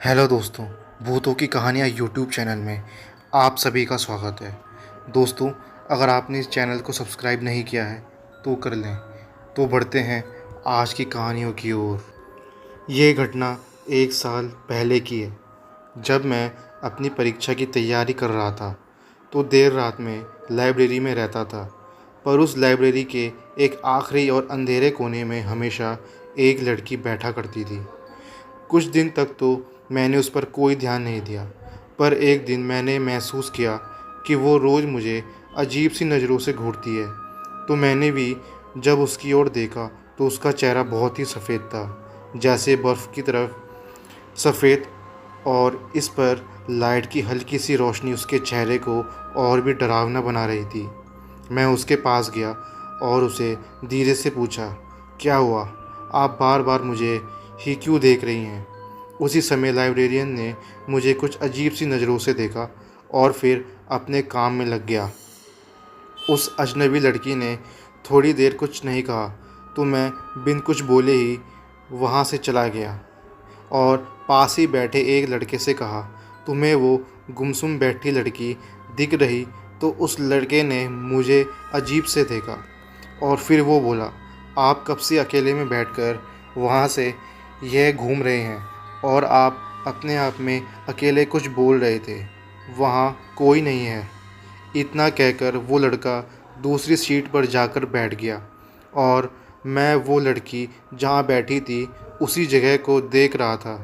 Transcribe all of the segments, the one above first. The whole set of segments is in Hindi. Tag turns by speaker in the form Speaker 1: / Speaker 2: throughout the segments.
Speaker 1: हेलो दोस्तों, भूतों की कहानियाँ यूट्यूब चैनल में आप सभी का स्वागत है। दोस्तों, अगर आपने इस चैनल को सब्सक्राइब नहीं किया है तो कर लें। तो बढ़ते हैं आज की कहानियों की ओर। ये घटना 1 साल पहले की है, जब मैं अपनी परीक्षा की तैयारी कर रहा था। तो देर रात में लाइब्रेरी में रहता था, पर उस लाइब्रेरी के एक आखिरी और अंधेरे कोने में हमेशा एक लड़की बैठा करती थी। कुछ दिन तक तो मैंने उस पर कोई ध्यान नहीं दिया, पर एक दिन मैंने महसूस किया कि वो रोज़ मुझे अजीब सी नज़रों से घूरती है। तो मैंने भी जब उसकी ओर देखा तो उसका चेहरा बहुत ही सफ़ेद था, जैसे बर्फ़ की तरफ सफ़ेद, और इस पर लाइट की हल्की सी रोशनी उसके चेहरे को और भी डरावना बना रही थी। मैं उसके पास गया और उसे धीरे से पूछा, क्या हुआ? आप बार बार मुझे ही क्यों देख रही हैं? उसी समय लाइब्रेरियन ने मुझे कुछ अजीब सी नज़रों से देखा और फिर अपने काम में लग गया। उस अजनबी लड़की ने थोड़ी देर कुछ नहीं कहा, तो मैं बिन कुछ बोले ही वहाँ से चला गया और पास ही बैठे एक लड़के से कहा, तुम्हें वो गुमसुम बैठी लड़की दिख रही? तो उस लड़के ने मुझे अजीब से देखा और फिर वो बोला, आप कब से अकेले में बैठकर वहाँ से यह घूम रहे हैं और आप अपने आप में अकेले कुछ बोल रहे थे? वहाँ कोई नहीं है। इतना कहकर वो लड़का दूसरी सीट पर जाकर बैठ गया और मैं वो लड़की जहाँ बैठी थी उसी जगह को देख रहा था।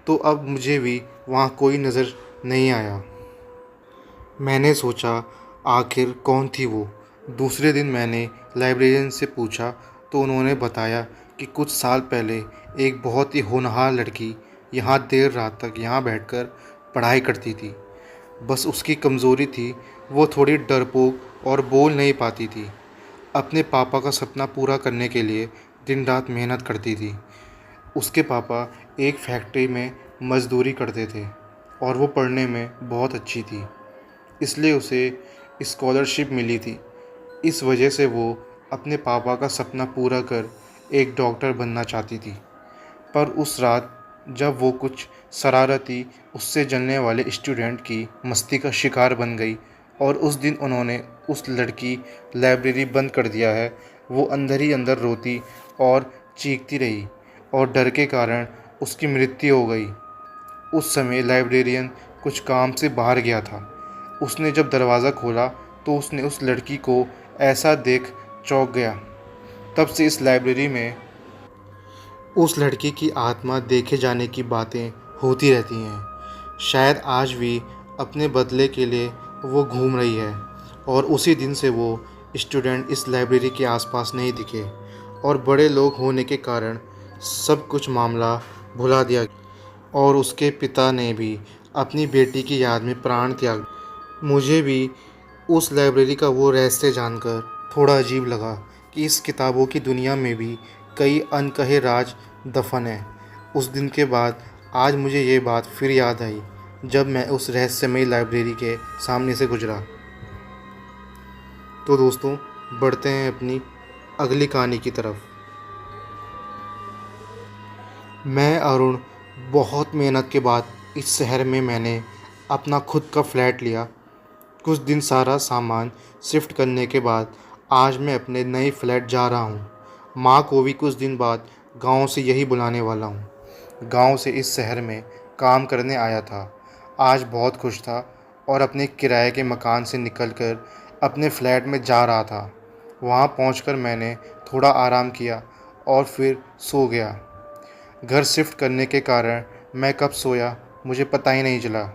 Speaker 1: तो अब मुझे भी वहाँ कोई नज़र नहीं आया। मैंने सोचा, आखिर कौन थी वो? दूसरे दिन मैंने लाइब्रेरियन से पूछा तो उन्होंने बताया कि कुछ साल पहले एक बहुत ही होनहार लड़की यहाँ देर रात तक यहाँ बैठकर पढ़ाई करती थी। बस उसकी कमज़ोरी थी, वो थोड़ी डरपोक और बोल नहीं पाती थी। अपने पापा का सपना पूरा करने के लिए दिन रात मेहनत करती थी। उसके पापा एक फैक्ट्री में मज़दूरी करते थे और वो पढ़ने में बहुत अच्छी थी, इसलिए उसे स्कॉलरशिप मिली थी। इस वजह से वो अपने पापा का सपना पूरा कर एक डॉक्टर बनना चाहती थी। पर उस रात जब वो कुछ शरारती, उससे जलने वाले स्टूडेंट की मस्ती का शिकार बन गई और उस दिन उन्होंने उस लड़की लाइब्रेरी बंद कर दिया है, वो अंदर ही अंदर रोती और चीखती रही और डर के कारण उसकी मृत्यु हो गई। उस समय लाइब्रेरियन कुछ काम से बाहर गया था। उसने जब दरवाज़ा खोला तो उसने उस लड़की को ऐसा देख चौंक गया। तब से इस लाइब्रेरी में उस लड़की की आत्मा देखे जाने की बातें होती रहती हैं। शायद आज भी अपने बदले के लिए वो घूम रही है और उसी दिन से वो स्टूडेंट इस लाइब्रेरी के आसपास नहीं दिखे और बड़े लोग होने के कारण सब कुछ मामला भुला दिया और उसके पिता ने भी अपनी बेटी की याद में प्राण त्याग। मुझे भी उस लाइब्रेरी का वो रहस्य जानकर थोड़ा अजीब लगा कि इस किताबों की दुनिया में भी कई अनकहे राज दफन हैं। उस दिन के बाद आज मुझे ये बात फिर याद आई जब मैं उस रहस्यमयी लाइब्रेरी के सामने से गुजरा। तो दोस्तों, बढ़ते हैं अपनी अगली कहानी की तरफ। मैं अरुण, बहुत मेहनत के बाद इस शहर में मैंने अपना खुद का फ्लैट लिया। कुछ दिन सारा सामान शिफ्ट करने के बाद आज मैं अपने नए फ्लैट जा रहा हूँ। माँ को भी कुछ दिन बाद गांव से यही बुलाने वाला हूँ। गांव से इस शहर में काम करने आया था। आज बहुत खुश था और अपने किराए के मकान से निकलकर अपने फ्लैट में जा रहा था। वहाँ पहुँचकर मैंने थोड़ा आराम किया और फिर सो गया। घर शिफ्ट करने के कारण मैं कब सोया मुझे पता ही नहीं चला।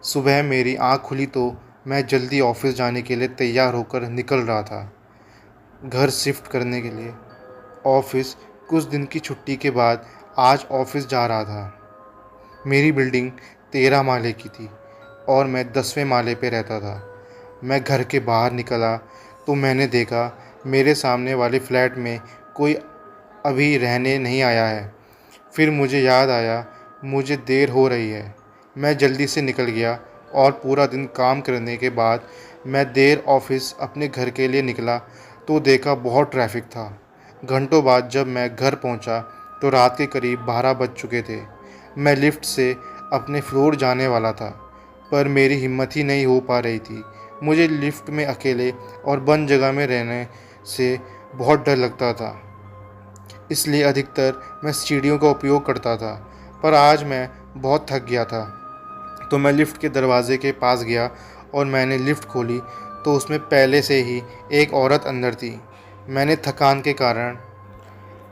Speaker 1: सुबह मेरी आँख खुली तो मैं जल्दी ऑफिस जाने के लिए तैयार होकर निकल रहा था। घर शिफ्ट करने के लिए ऑफिस, कुछ दिन की छुट्टी के बाद आज ऑफिस जा रहा था। मेरी बिल्डिंग 13 माले की थी और मैं 10वें माले पे रहता था। मैं घर के बाहर निकला तो मैंने देखा मेरे सामने वाले फ्लैट में कोई अभी रहने नहीं आया है। फिर मुझे याद आया मुझे देर हो रही है। मैं जल्दी से निकल गया और पूरा दिन काम करने के बाद मैं देर ऑफिस अपने घर के लिए निकला तो देखा बहुत ट्रैफिक था। घंटों बाद जब मैं घर पहुंचा तो रात के करीब 12 बज चुके थे। मैं लिफ्ट से अपने फ्लोर जाने वाला था, पर मेरी हिम्मत ही नहीं हो पा रही थी। मुझे लिफ्ट में अकेले और बंद जगह में रहने से बहुत डर लगता था, इसलिए अधिकतर मैं सीढ़ियों का उपयोग करता था। पर आज मैं बहुत थक गया था, तो मैं लिफ्ट के दरवाजे के पास गया और मैंने लिफ्ट खोली तो उसमें पहले से ही एक औरत अंदर थी। मैंने थकान के कारण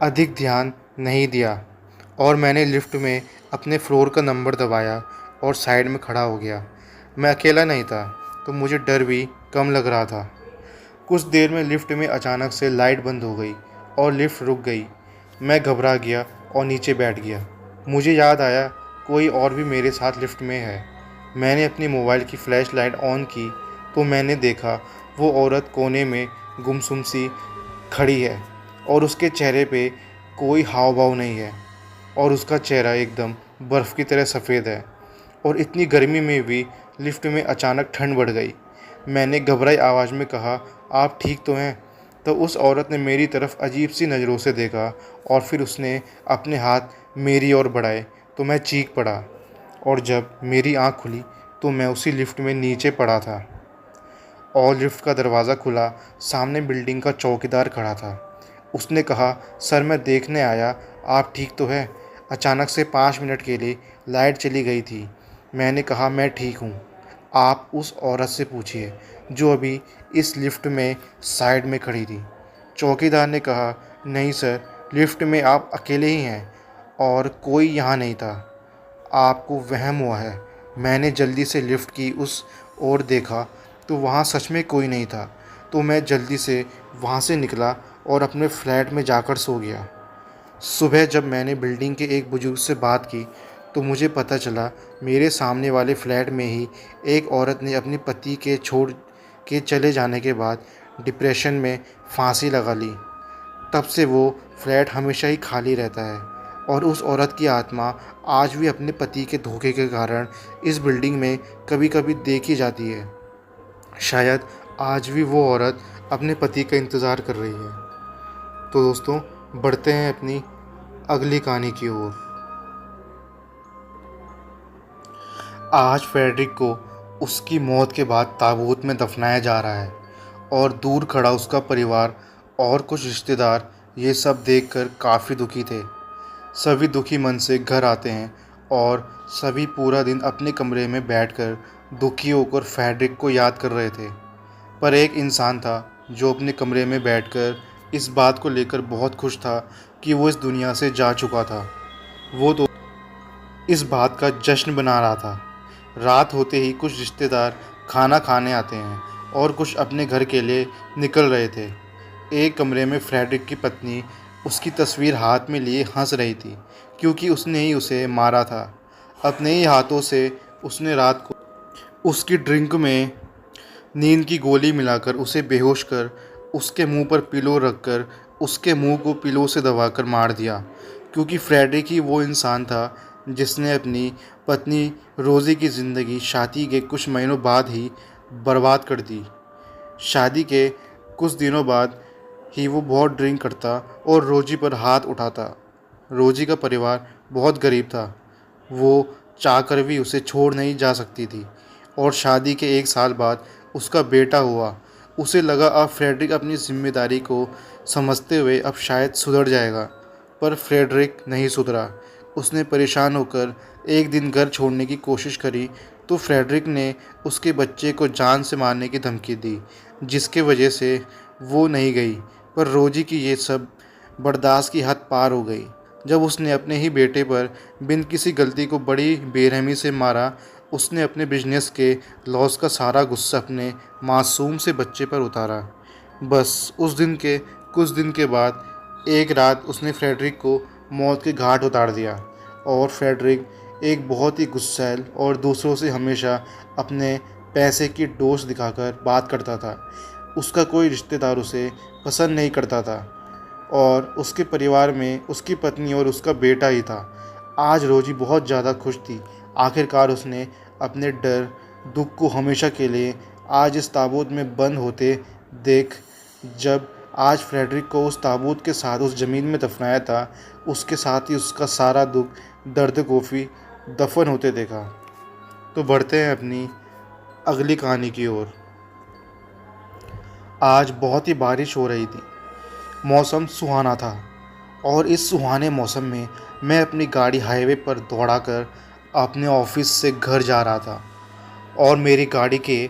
Speaker 1: अधिक ध्यान नहीं दिया और मैंने लिफ्ट में अपने फ्लोर का नंबर दबाया और साइड में खड़ा हो गया। मैं अकेला नहीं था, तो मुझे डर भी कम लग रहा था। कुछ देर में लिफ्ट में अचानक से लाइट बंद हो गई और लिफ्ट रुक गई। मैं घबरा गया और नीचे बैठ गया। मुझे याद आया कोई और भी मेरे साथ लिफ्ट में है। मैंने अपनी मोबाइल की फ्लैश लाइट ऑन की तो मैंने देखा वो औरत कोने में गुमसुम सी खड़ी है और उसके चेहरे पे कोई हाव भाव नहीं है और उसका चेहरा एकदम बर्फ़ की तरह सफ़ेद है। और इतनी गर्मी में भी लिफ्ट में अचानक ठंड बढ़ गई। मैंने घबराई आवाज़ में कहा, आप ठीक तो हैं? तो उस औरत ने मेरी तरफ अजीब सी नज़रों से देखा और फिर उसने अपने हाथ मेरी ओर बढ़ाए तो मैं चीख पड़ा। और जब मेरी आँख खुली तो मैं उसी लिफ्ट में नीचे पड़ा था और लिफ्ट का दरवाज़ा खुला। सामने बिल्डिंग का चौकीदार खड़ा था। उसने कहा, सर मैं देखने आया, आप ठीक तो हैं? अचानक से 5 मिनट के लिए लाइट चली गई थी। मैंने कहा, मैं ठीक हूँ। आप उस औरत से पूछिए जो अभी इस लिफ्ट में साइड में खड़ी थी। चौकीदार ने कहा, नहीं सर, लिफ्ट में आप अकेले ही हैं और कोई यहाँ नहीं था। आपको वहम हुआ है। मैंने जल्दी से लिफ्ट की उस ओर देखा तो वहाँ सच में कोई नहीं था। तो मैं जल्दी से वहाँ से निकला और अपने फ्लैट में जाकर सो गया। सुबह जब मैंने बिल्डिंग के एक बुजुर्ग से बात की तो मुझे पता चला मेरे सामने वाले फ्लैट में ही एक औरत ने अपने पति के छोड़ के चले जाने के बाद डिप्रेशन में फांसी लगा ली। तब से वो फ्लैट हमेशा ही खाली रहता है और उस औरत की आत्मा आज भी अपने पति के धोखे के कारण इस बिल्डिंग में कभी-कभी देखी जाती है। शायद आज भी वो औरत अपने पति का इंतज़ार कर रही है। तो दोस्तों, बढ़ते हैं अपनी अगली कहानी की ओर। आज फ्रेडरिक को उसकी मौत के बाद ताबूत में दफनाया जा रहा है और दूर खड़ा उसका परिवार और कुछ रिश्तेदार ये सब देखकर काफ़ी दुखी थे। सभी दुखी मन से घर आते हैं और सभी पूरा दिन अपने कमरे में बैठकर दुखी होकर फ्रेडरिक को याद कर रहे थे। पर एक इंसान था जो अपने कमरे में बैठकर इस बात को लेकर बहुत खुश था कि वो इस दुनिया से जा चुका था। वो तो इस बात का जश्न बना रहा था। रात होते ही कुछ रिश्तेदार खाना खाने आते हैं और कुछ अपने घर के लिए निकल रहे थे। एक कमरे में फ्रेडरिक की पत्नी उसकी तस्वीर हाथ में लिए हंस रही थी, क्योंकि उसने ही उसे मारा था। अपने ही हाथों से उसने रात को उसकी ड्रिंक में नींद की गोली मिलाकर उसे बेहोश कर उसके मुंह पर पिलो रखकर उसके मुंह को पिलो से दबाकर मार दिया, क्योंकि फ्रेडरिक ही वो इंसान था जिसने अपनी पत्नी रोज़ी की ज़िंदगी शादी के कुछ महीनों बाद ही बर्बाद कर दी। शादी के कुछ दिनों बाद ही वो बहुत ड्रिंक करता और रोज़ी पर हाथ उठाता। रोज़ी का परिवार बहुत गरीब था, वो चाहकर भी उसे छोड़ नहीं जा सकती थी। और शादी के 1 साल बाद उसका बेटा हुआ। उसे लगा अब फ्रेडरिक अपनी जिम्मेदारी को समझते हुए अब शायद सुधर जाएगा, पर फ्रेडरिक नहीं सुधरा। उसने परेशान होकर एक दिन घर छोड़ने की कोशिश करी तो फ्रेडरिक ने उसके बच्चे को जान से मारने की धमकी दी, जिसके वजह से वो नहीं गई। पर रोजी की ये सब बर्दाश्त की हद पार हो गई जब उसने अपने ही बेटे पर बिन किसी गलती को बड़ी बेरहमी से मारा। उसने अपने बिजनेस के लॉस का सारा गुस्सा अपने मासूम से बच्चे पर उतारा। बस उस दिन के कुछ दिन के बाद एक रात उसने फ्रेडरिक को मौत के घाट उतार दिया। और फ्रेडरिक एक बहुत ही गुस्सैल और दूसरों से हमेशा अपने पैसे की डोज दिखाकर बात करता था। उसका कोई रिश्तेदार उसे पसंद नहीं करता था और उसके परिवार में उसकी पत्नी और उसका बेटा ही था। आज रोजी बहुत ज़्यादा खुश थी। आखिरकार उसने अपने डर दुख को हमेशा के लिए आज इस ताबूत में बंद होते देख जब आज फ्रेडरिक को उस ताबूत के साथ उस ज़मीन में दफनाया था, उसके साथ ही उसका सारा दुख, दर्द कोफ़ी दफन होते देखा। तो बढ़ते हैं अपनी अगली कहानी की ओर। आज बहुत ही बारिश हो रही थी, मौसम सुहाना था और इस सुहाने मौसम में मैं अपनी गाड़ी हाईवे पर दौड़ाकर अपने ऑफिस से घर जा रहा था और मेरी गाड़ी के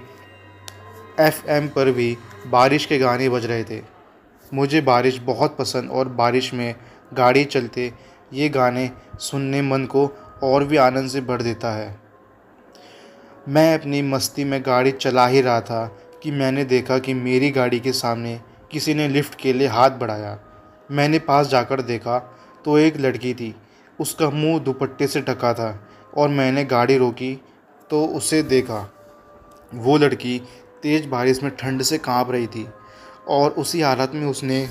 Speaker 1: एफएम पर भी बारिश के गाने बज रहे थे। मुझे बारिश बहुत पसंद और बारिश में गाड़ी चलते ये गाने सुनने मन को और भी आनंद से भर देता है। मैं अपनी मस्ती में गाड़ी चला ही रहा था कि मैंने देखा कि मेरी गाड़ी के सामने किसी ने लिफ्ट के लिए हाथ बढ़ाया। मैंने पास जाकर देखा तो एक लड़की थी, उसका मुंह दुपट्टे से ढका था और मैंने गाड़ी रोकी तो उसे देखा। वो लड़की तेज़ बारिश में ठंड से कांप रही थी और उसी हालत में उसने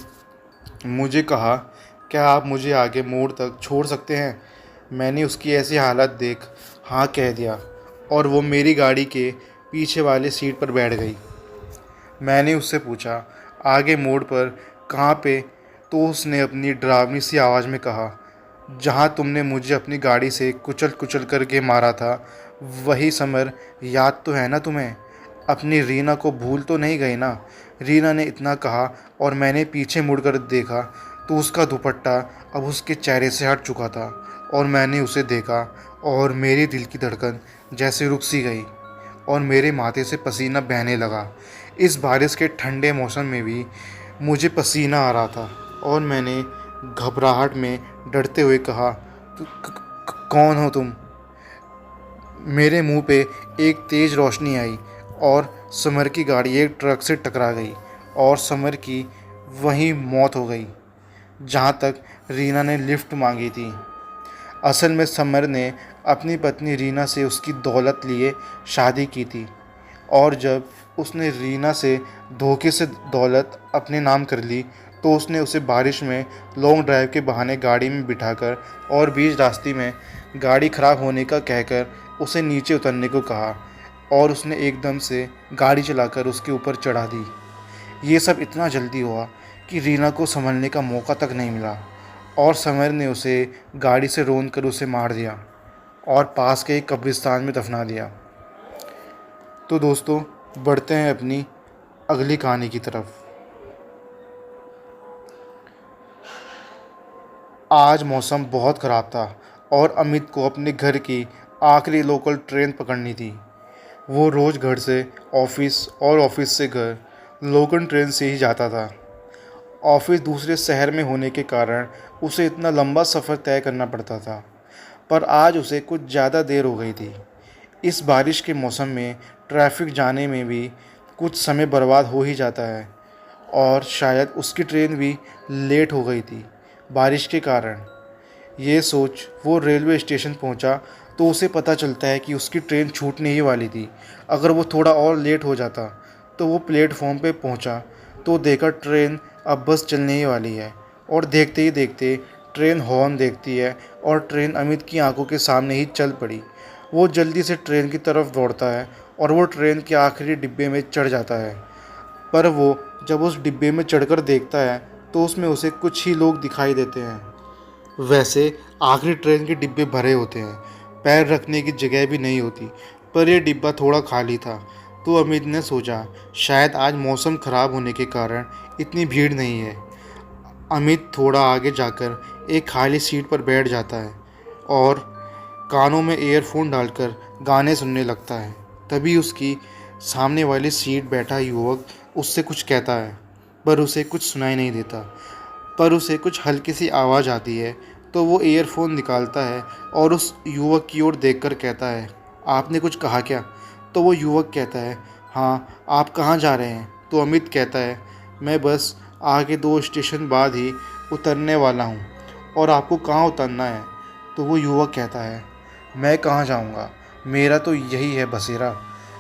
Speaker 1: मुझे कहा, क्या आप मुझे आगे मोड़ तक छोड़ सकते हैं? मैंने उसकी ऐसी हालत देख हाँ कह दिया और वो मेरी गाड़ी के पीछे वाले सीट पर बैठ गई। मैंने उससे पूछा, आगे मोड़ पर कहाँ पे? तो उसने अपनी डरावनी सी आवाज़ में कहा, जहाँ तुमने मुझे अपनी गाड़ी से कुचल कुचल करके मारा था, वही समर याद तो है ना तुम्हें? अपनी रीना को भूल तो नहीं गई ना? रीना ने इतना कहा और मैंने पीछे मुड़कर देखा तो उसका दुपट्टा अब उसके चेहरे से हट चुका था और मैंने उसे देखा और मेरे दिल की धड़कन जैसे रुक सी गई और मेरे माथे से पसीना बहने लगा। इस बारिश के ठंडे मौसम में भी मुझे पसीना आ रहा था और मैंने घबराहट में डरते हुए कहा, कौन हो तुम?" मेरे मुंह पे एक तेज़ रोशनी आई और समर की गाड़ी एक ट्रक से टकरा गई और समर की वहीं मौत हो गई जहाँ तक रीना ने लिफ्ट मांगी थी। असल में समर ने अपनी पत्नी रीना से उसकी दौलत लिए शादी की थी और जब उसने रीना से धोखे से दौलत अपने नाम कर ली तो उसने उसे बारिश में लॉन्ग ड्राइव के बहाने गाड़ी में बिठाकर और बीच रास्ते में गाड़ी ख़राब होने का कहकर उसे नीचे उतरने को कहा और उसने एकदम से गाड़ी चलाकर उसके ऊपर चढ़ा दी। ये सब इतना जल्दी हुआ कि रीना को संभलने का मौका तक नहीं मिला और समर ने उसे गाड़ी से रौंद कर उसे मार दिया और पास के एक कब्रिस्तान में दफना दिया। तो दोस्तों, बढ़ते हैं अपनी अगली कहानी की तरफ। आज मौसम बहुत ख़राब था और अमित को अपने घर की आखिरी लोकल ट्रेन पकड़नी थी। वो रोज़ घर से ऑफिस और ऑफिस से घर लोकल ट्रेन से ही जाता था। ऑफिस दूसरे शहर में होने के कारण उसे इतना लंबा सफ़र तय करना पड़ता था, पर आज उसे कुछ ज़्यादा देर हो गई थी। इस बारिश के मौसम में ट्रैफिक जाने में भी कुछ समय बर्बाद हो ही जाता है और शायद उसकी ट्रेन भी लेट हो गई थी बारिश के कारण। ये सोच वो रेलवे स्टेशन पहुंचा तो उसे पता चलता है कि उसकी ट्रेन छूटने ही वाली थी। अगर वो थोड़ा और लेट हो जाता तो वो प्लेटफॉर्म पे पहुंचा तो देखा ट्रेन अब बस चलने ही वाली है और देखते ही देखते ट्रेन हॉर्न देखती है और ट्रेन अमित की आंखों के सामने ही चल पड़ी। वो जल्दी से ट्रेन की तरफ दौड़ता है और वो ट्रेन के आखिरी डिब्बे में चढ़ जाता है। पर वो जब उस डिब्बे में चढ़कर देखता है तो उसमें उसे कुछ ही लोग दिखाई देते हैं। वैसे आखिरी ट्रेन के डिब्बे भरे होते हैं, पैर रखने की जगह भी नहीं होती, पर यह डिब्बा थोड़ा खाली था। तो अमित ने सोचा शायद आज मौसम ख़राब होने के कारण इतनी भीड़ नहीं है। अमित थोड़ा आगे जाकर एक खाली सीट पर बैठ जाता है और कानों में ईयरफोन डालकर गाने सुनने लगता है। तभी उसकी सामने वाली सीट बैठा युवक उससे कुछ कहता है, पर उसे कुछ सुनाई नहीं देता। पर उसे कुछ हल्की सी आवाज़ आती है तो वो ईयरफोन निकालता है और उस युवक की ओर देखकर कहता है, आपने कुछ कहा क्या? तो वो युवक कहता है, हाँ, आप कहाँ जा रहे हैं? तो अमित कहता है, मैं बस आगे 2 स्टेशन बाद ही उतरने वाला हूँ। और आपको कहाँ उतरना है? तो वो युवक कहता है, मैं कहाँ जाऊँगा, मेरा तो यही है बसेरा,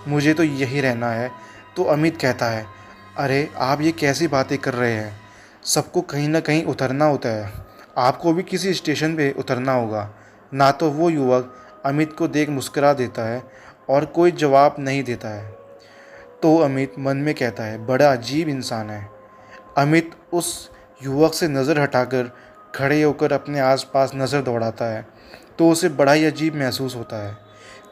Speaker 1: मुझे तो यही रहना है। तो अमित कहता है, अरे आप ये कैसी बातें कर रहे हैं? सबको कहीं ना कहीं उतरना होता है, आपको भी किसी स्टेशन पे उतरना होगा ना। तो वो युवक अमित को देख मुस्कुरा देता है और कोई जवाब नहीं देता है। तो अमित मन में कहता है, बड़ा अजीब इंसान है, अमित उस युवक से नज़र हटाकर खड़े होकर अपने आसपास नज़र दौड़ाता है तो उसे बड़ा ही अजीब महसूस होता है।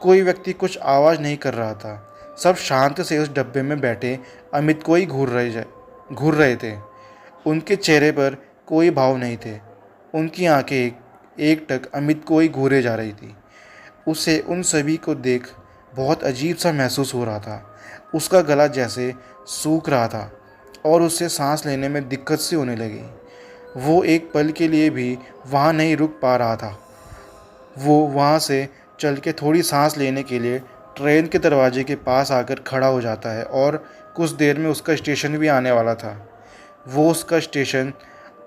Speaker 1: कोई व्यक्ति कुछ आवाज़ नहीं कर रहा था। सब शांत से उस डब्बे में बैठे अमित को ही घूर रहे थे। उनके चेहरे पर कोई भाव नहीं थे। उनकी आंखें एकटक अमित को ही घूरे जा रही थी। उसे उन सभी को देख बहुत अजीब सा महसूस हो रहा था। उसका गला जैसे सूख रहा था और उसे सांस लेने में दिक्कत सी होने लगी। वो एक पल के लिए भी वहाँ नहीं रुक पा रहा था। वो वहाँ से चल के थोड़ी सांस लेने के लिए ट्रेन के दरवाजे के पास आकर खड़ा हो जाता है और कुछ देर में उसका स्टेशन भी आने वाला था। वो उसका स्टेशन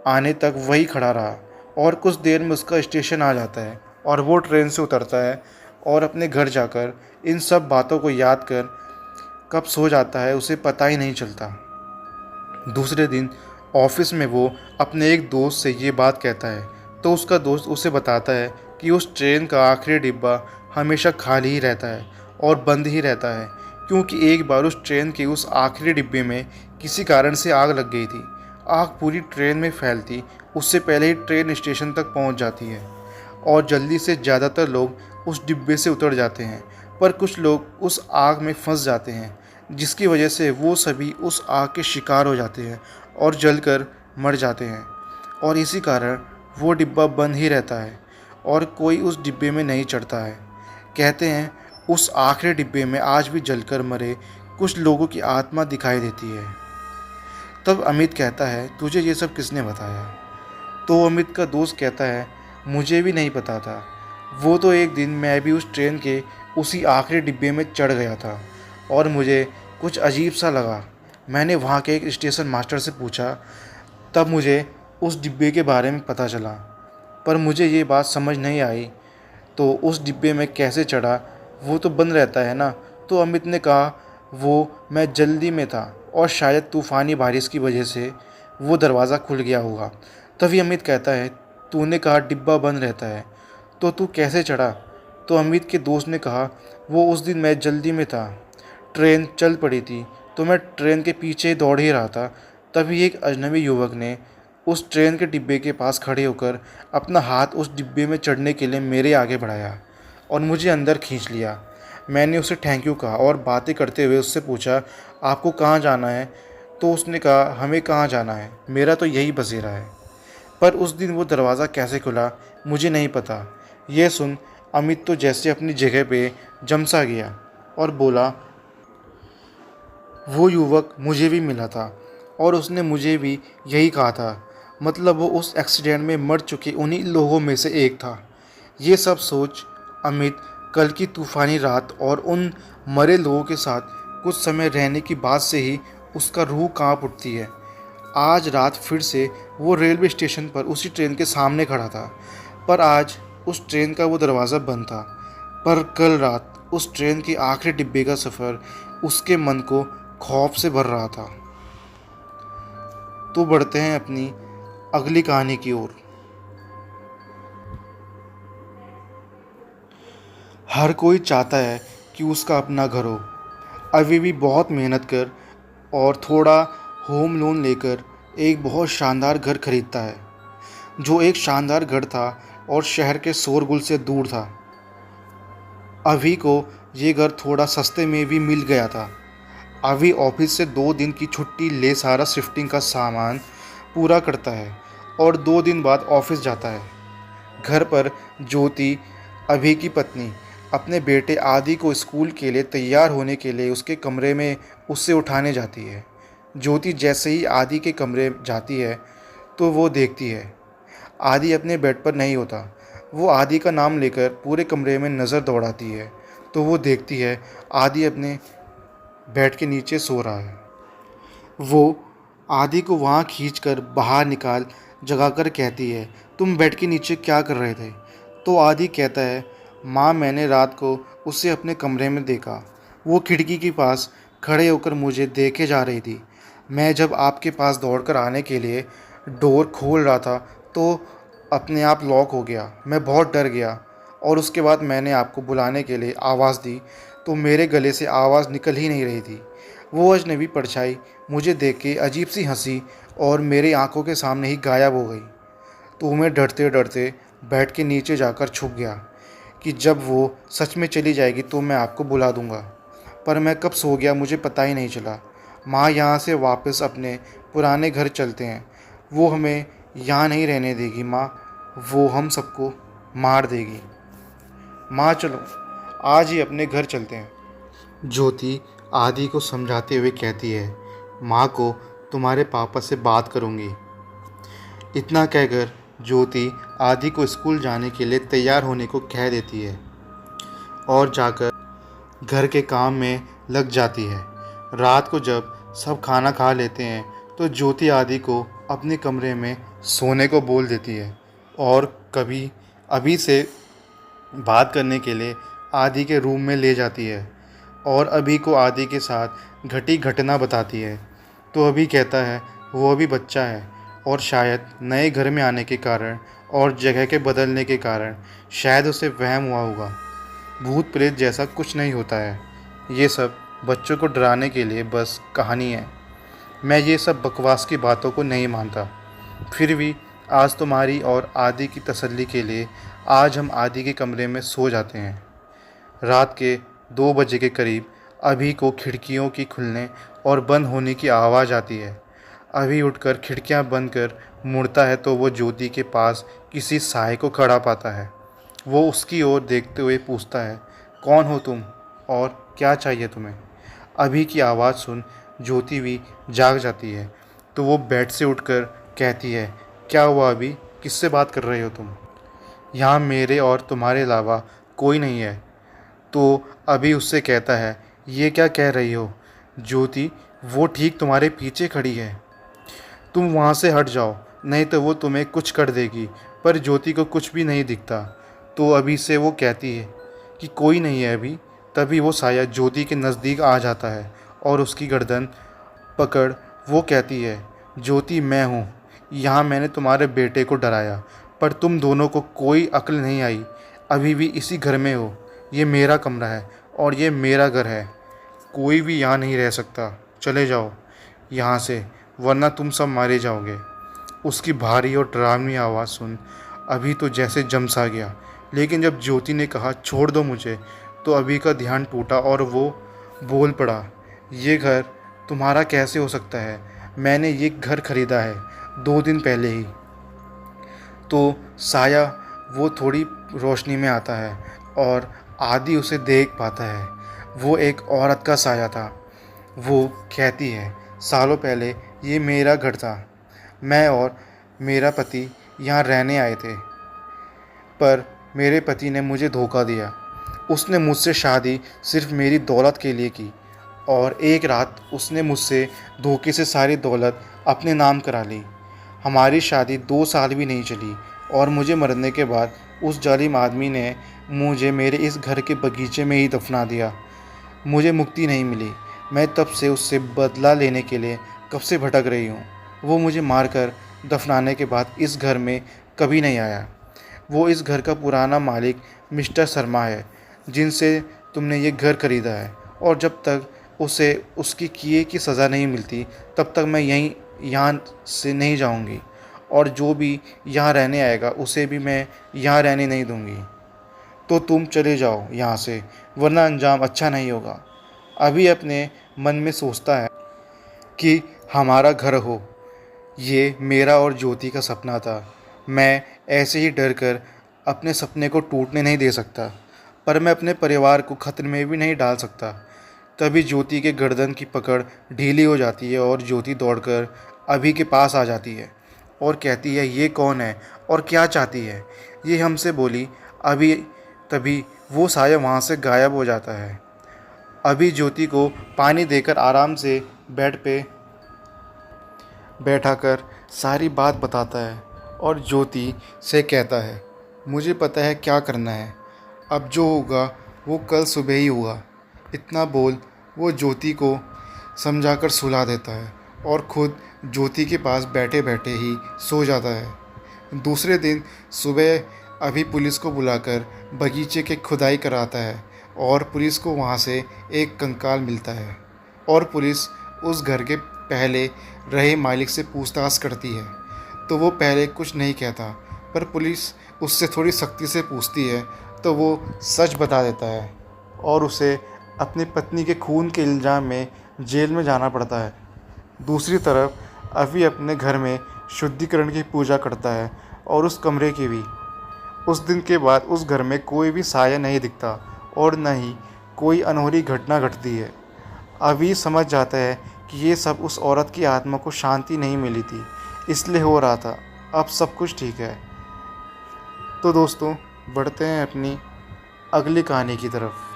Speaker 1: आने तक वही खड़ा रहा और कुछ देर में उसका स्टेशन आ जाता है और वो ट्रेन से उतरता है और अपने घर जाकर इन सब बातों को याद कर कब सो जाता है उसे पता ही नहीं चलता। दूसरे दिन ऑफिस में वो अपने एक दोस्त से ये बात कहता है तो उसका दोस्त उसे बताता है कि उस ट्रेन का आखिरी डिब्बा हमेशा खाली ही रहता है और बंद ही रहता है, क्योंकि एक बार उस ट्रेन के उस आखिरी डिब्बे में किसी कारण से आग लग गई थी। आग पूरी ट्रेन में फैलती उससे पहले ही ट्रेन स्टेशन तक पहुंच जाती है और जल्दी से ज़्यादातर लोग उस डिब्बे से उतर जाते हैं, पर कुछ लोग उस आग में फंस जाते हैं जिसकी वजह से वो सभी उस आग के शिकार हो जाते हैं और जलकर मर जाते हैं। और इसी कारण वो डिब्बा बंद ही रहता है और कोई उस डिब्बे में नहीं चढ़ता है। कहते हैं उस आखिरी डिब्बे में आज भी जलकर मरे कुछ लोगों की आत्मा दिखाई देती है। तब अमित कहता है तुझे ये सब किसने बताया? तो अमित का दोस्त कहता है मुझे भी नहीं पता था। वो तो एक दिन मैं भी उस ट्रेन के उसी आखिरी डिब्बे में चढ़ गया था और मुझे कुछ अजीब सा लगा। मैंने वहाँ के एक स्टेशन मास्टर से पूछा, तब मुझे उस डिब्बे के बारे में पता चला, पर मुझे ये बात समझ नहीं आई तो उस डिब्बे में कैसे चढ़ा, वो तो बंद रहता है ना। तो अमित ने कहा वो मैं जल्दी में था और शायद तूफ़ानी बारिश की वजह से वो दरवाज़ा खुल गया होगा। तभी अमित कहता है तूने कहा डिब्बा बंद रहता है, तो तू कैसे चढ़ा? तो अमित के दोस्त ने कहा वो उस दिन मैं जल्दी में था, ट्रेन चल पड़ी थी तो मैं ट्रेन के पीछे दौड़ ही रहा था। तभी एक अजनबी युवक ने उस ट्रेन के डिब्बे के पास खड़े होकर अपना हाथ उस डिब्बे में चढ़ने के लिए मेरे आगे बढ़ाया और मुझे अंदर खींच लिया। मैंने उसे थैंक यू कहा और बातें करते हुए उससे पूछा आपको कहाँ जाना है? तो उसने कहा हमें कहाँ जाना है, मेरा तो यही बसेरा है। पर उस दिन वो दरवाज़ा कैसे खुला मुझे नहीं पता। यह सुन अमित तो जैसे अपनी जगह पे जमसा गया और बोला वो युवक मुझे भी मिला था और उसने मुझे भी यही कहा था, मतलब वो उस एक्सीडेंट में मर चुके उन्हीं लोगों में से एक था। ये सब सोच अमित कल की तूफ़ानी रात और उन मरे लोगों के साथ कुछ समय रहने की बात से ही उसका रूह कांप उठती है। आज रात फिर से वो रेलवे स्टेशन पर उसी ट्रेन के सामने खड़ा था, पर आज उस ट्रेन का वो दरवाज़ा बंद था। पर कल रात उस ट्रेन के आखिरी डिब्बे का सफ़र उसके मन को खौफ से भर रहा था। तो बढ़ते हैं अपनी अगली कहानी की ओर। हर कोई चाहता है कि उसका अपना घर हो। अभी भी बहुत मेहनत कर और थोड़ा होम लोन लेकर एक बहुत शानदार घर खरीदता है, जो एक शानदार घर था और शहर के शोरगुल से दूर था। अभी को ये घर थोड़ा सस्ते में भी मिल गया था। अभी ऑफिस से 2 दिन की छुट्टी ले सारा शिफ्टिंग का सामान पूरा करता है और 2 दिन बाद ऑफिस जाता है। घर पर ज्योति, अभी की पत्नी, अपने बेटे आदि को स्कूल के लिए तैयार होने के लिए उसके कमरे में उससे उठाने जाती है। ज्योति जैसे ही आदि के कमरे जाती है तो वो देखती है आदि अपने बेड पर नहीं होता। वो आदि का नाम लेकर पूरे कमरे में नज़र दौड़ाती है तो वो देखती है आदि अपने बेड के नीचे सो रहा है। वो आदि को वहाँ खींचकर बाहर निकाल जगाकर कहती है तुम बेड के नीचे क्या कर रहे थे? तो आदि कहता है माँ मैंने रात को उसे अपने कमरे में देखा, वो खिड़की के पास खड़े होकर मुझे देखे जा रही थी। मैं जब आपके पास दौड़कर आने के लिए डोर खोल रहा था तो अपने आप लॉक हो गया। मैं बहुत डर गया और उसके बाद मैंने आपको बुलाने के लिए आवाज़ दी तो मेरे गले से आवाज़ निकल ही नहीं रही थी। वो अजनबी परछाई मुझे देख के अजीब सी हंसी और मेरी आंखों के सामने ही गायब हो गई। तो मैं डरते डरते बेड के नीचे जाकर छुप गया कि जब वो सच में चली जाएगी तो मैं आपको बुला दूंगा। पर मैं कब सो गया मुझे पता ही नहीं चला। माँ यहाँ से वापस अपने पुराने घर चलते हैं। वो हमें यहाँ नहीं रहने देगी माँ, वो हम सबको मार देगी। माँ चलो आज ही अपने घर चलते हैं। ज्योति आदि को समझाते हुए कहती है, माँ को तुम्हारे पापा से बात करूँगी। इतना कहकर ज्योति आदि को स्कूल जाने के लिए तैयार होने को कह देती है और जाकर घर के काम में लग जाती है। रात को जब सब खाना खा लेते हैं तो ज्योति आदि को अपने कमरे में सोने को बोल देती है और कभी अभी से बात करने के लिए आदि के रूम में ले जाती है और अभी को आदि के साथ घटी घटना बताती है। तो अभी कहता है वो अभी बच्चा है और शायद नए घर में आने के कारण और जगह के बदलने के कारण शायद उसे वहम हुआ होगा। भूत प्रेत जैसा कुछ नहीं होता है, ये सब बच्चों को डराने के लिए बस कहानी है। मैं ये सब बकवास की बातों को नहीं मानता। फिर भी आज तुम्हारी और आदि की तसल्ली के लिए आज हम आदि के कमरे में सो जाते हैं। रात के 2 बजे के करीब अभी को खिड़कियों की खुलने और बंद होने की आवाज़ आती है। अभी उठकर खिड़कियां बंद कर मुड़ता है तो वो ज्योति के पास किसी साय को खड़ा पाता है। वो उसकी ओर देखते हुए पूछता है, कौन हो तुम और क्या चाहिए तुम्हें? अभी की आवाज़ सुन ज्योति भी जाग जाती है। तो वो बेड से उठकर कहती है, क्या हुआ अभी, किससे बात कर रहे हो तुम? यहाँ मेरे और तुम्हारे अलावा कोई नहीं है। तो अभी उससे कहता है, ये क्या कह रही हो ज्योति, वो ठीक तुम्हारे पीछे खड़ी है, तुम वहाँ से हट जाओ नहीं तो वो तुम्हें कुछ कर देगी। पर ज्योति को कुछ भी नहीं दिखता। तो अभी से वो कहती है कि कोई नहीं है अभी। तभी वो साया ज्योति के नज़दीक आ जाता है और उसकी गर्दन पकड़ वो कहती है, ज्योति मैं हूँ, यहाँ मैंने तुम्हारे बेटे को डराया पर तुम दोनों को कोई अक्ल नहीं आई। अभी भी इसी घर में हो, ये मेरा कमरा है और ये मेरा घर है, कोई भी यहाँ नहीं रह सकता, चले जाओ यहाँ से वरना तुम सब मारे जाओगे। उसकी भारी और डरावनी आवाज़ सुन अभी तो जैसे जम सा गया। लेकिन जब ज्योति ने कहा छोड़ दो मुझे तो अभी का ध्यान टूटा और वो बोल पड़ा, ये घर तुम्हारा कैसे हो सकता है? मैंने ये घर खरीदा है 2 दिन पहले ही। तो साया वो थोड़ी रोशनी में आता है और आदि उसे देख पाता है। वो एक औरत का साया था। वो कहती है, सालों पहले ये मेरा घर था, मैं और मेरा पति यहाँ रहने आए थे पर मेरे पति ने मुझे धोखा दिया। उसने मुझसे शादी सिर्फ मेरी दौलत के लिए की और एक रात उसने मुझसे धोखे से सारी दौलत अपने नाम करा ली। हमारी शादी 2 साल भी नहीं चली और मुझे मरने के बाद उस जालिम आदमी ने मुझे मेरे इस घर के बगीचे में ही दफना दिया। मुझे मुक्ति नहीं मिली। मैं तब से उससे बदला लेने के लिए कब से भटक रही हूँ। वो मुझे मारकर दफनाने के बाद इस घर में कभी नहीं आया। वो इस घर का पुराना मालिक मिस्टर शर्मा है जिनसे तुमने ये घर खरीदा है और जब तक उसे उसकी किए की सज़ा नहीं मिलती तब तक मैं यहाँ से नहीं जाऊँगी और जो भी यहाँ रहने आएगा उसे भी मैं यहाँ रहने नहीं दूँगी। तो तुम चले जाओ यहाँ से वरना अंजाम अच्छा नहीं होगा। अभी अपने मन में सोचता है कि हमारा घर हो, ये मेरा और ज्योति का सपना था। मैं ऐसे ही डर कर अपने सपने को टूटने नहीं दे सकता पर मैं अपने परिवार को खतरे में भी नहीं डाल सकता। तभी ज्योति के गर्दन की पकड़ ढीली हो जाती है और ज्योति दौड़कर अभी के पास आ जाती है और कहती है, ये कौन है और क्या चाहती है, ये हमसे बोली। अभी तभी वो साया वहाँ से गायब हो जाता है। अभी ज्योति को पानी देकर आराम से बेड पे बैठाकर सारी बात बताता है और ज्योति से कहता है, मुझे पता है क्या करना है, अब जो होगा वो कल सुबह ही होगा। इतना बोल वो ज्योति को समझाकर सुला देता है और खुद ज्योति के पास बैठे बैठे ही सो जाता है। दूसरे दिन सुबह अभी पुलिस को बुलाकर बगीचे के खुदाई कराता है और पुलिस को वहाँ से एक कंकाल मिलता है और पुलिस उस घर के पहले रहे मालिक से पूछताछ करती है तो वो पहले कुछ नहीं कहता, पर पुलिस उससे थोड़ी सख्ती से पूछती है तो वो सच बता देता है और उसे अपनी पत्नी के खून के इल्ज़ाम में जेल में जाना पड़ता है। दूसरी तरफ अभी अपने घर में शुद्धिकरण की पूजा करता है और उस कमरे की भी। उस दिन के बाद उस घर में कोई भी साया नहीं दिखता और न ही कोई अनहोनी घटना घटती है। अभी समझ जाता है कि ये सब उस औरत की आत्मा को शांति नहीं मिली थी, इसलिए हो रहा था। अब सब कुछ ठीक है। तो दोस्तों, बढ़ते हैं अपनी अगली कहानी की तरफ।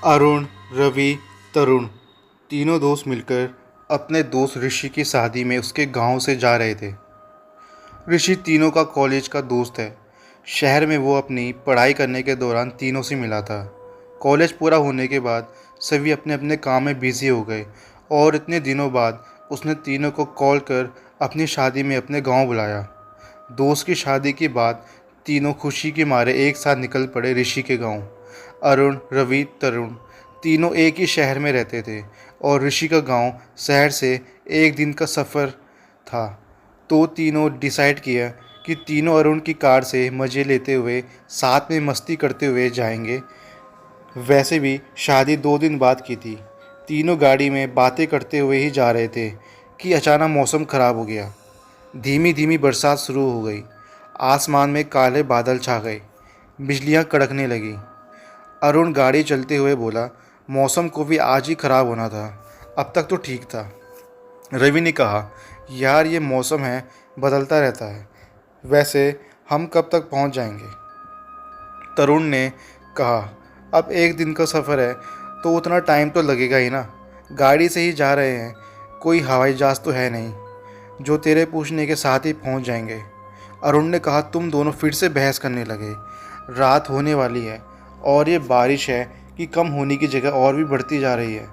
Speaker 1: अरुण, रवि, तरुण तीनों दोस्त मिलकर अपने दोस्त ऋषि की शादी में उसके गांव से जा रहे थे। ऋषि तीनों का कॉलेज का दोस्त है। शहर में वो अपनी पढ़ाई करने के दौरान तीनों से मिला था। कॉलेज पूरा होने के बाद सभी अपने अपने काम में बिजी हो गए और इतने दिनों बाद उसने तीनों को कॉल कर अपनी शादी में अपने गांव बुलाया। दोस्त की शादी के बाद तीनों खुशी के मारे एक साथ निकल पड़े ऋषि के गांव। अरुण, रवि, तरुण तीनों एक ही शहर में रहते थे और ऋषि का गांव शहर से एक दिन का सफ़र था। तो तीनों डिसाइड किया कि तीनों अरुण की कार से मज़े लेते हुए साथ में मस्ती करते हुए जाएंगे। वैसे भी शादी 2 दिन बाद की थी। तीनों गाड़ी में बातें करते हुए ही जा रहे थे कि अचानक मौसम ख़राब हो गया। धीमी धीमी बरसात शुरू हो गई। आसमान में काले बादल छा गए। बिजलियां कड़कने लगी। अरुण गाड़ी चलते हुए बोला, मौसम को भी आज ही ख़राब होना था, अब तक तो ठीक था। रवि ने कहा, यार ये मौसम है, बदलता रहता है। वैसे हम कब तक पहुंच जाएंगे? तरुण ने कहा, अब एक दिन का सफ़र है तो उतना टाइम तो लगेगा ही ना। गाड़ी से ही जा रहे हैं, कोई हवाई जहाज़ तो है नहीं जो तेरे पूछने के साथ ही पहुंच जाएंगे। अरुण ने कहा, तुम दोनों फिर से बहस करने लगे। रात होने वाली है और ये बारिश है कि कम होने की जगह और भी बढ़ती जा रही है।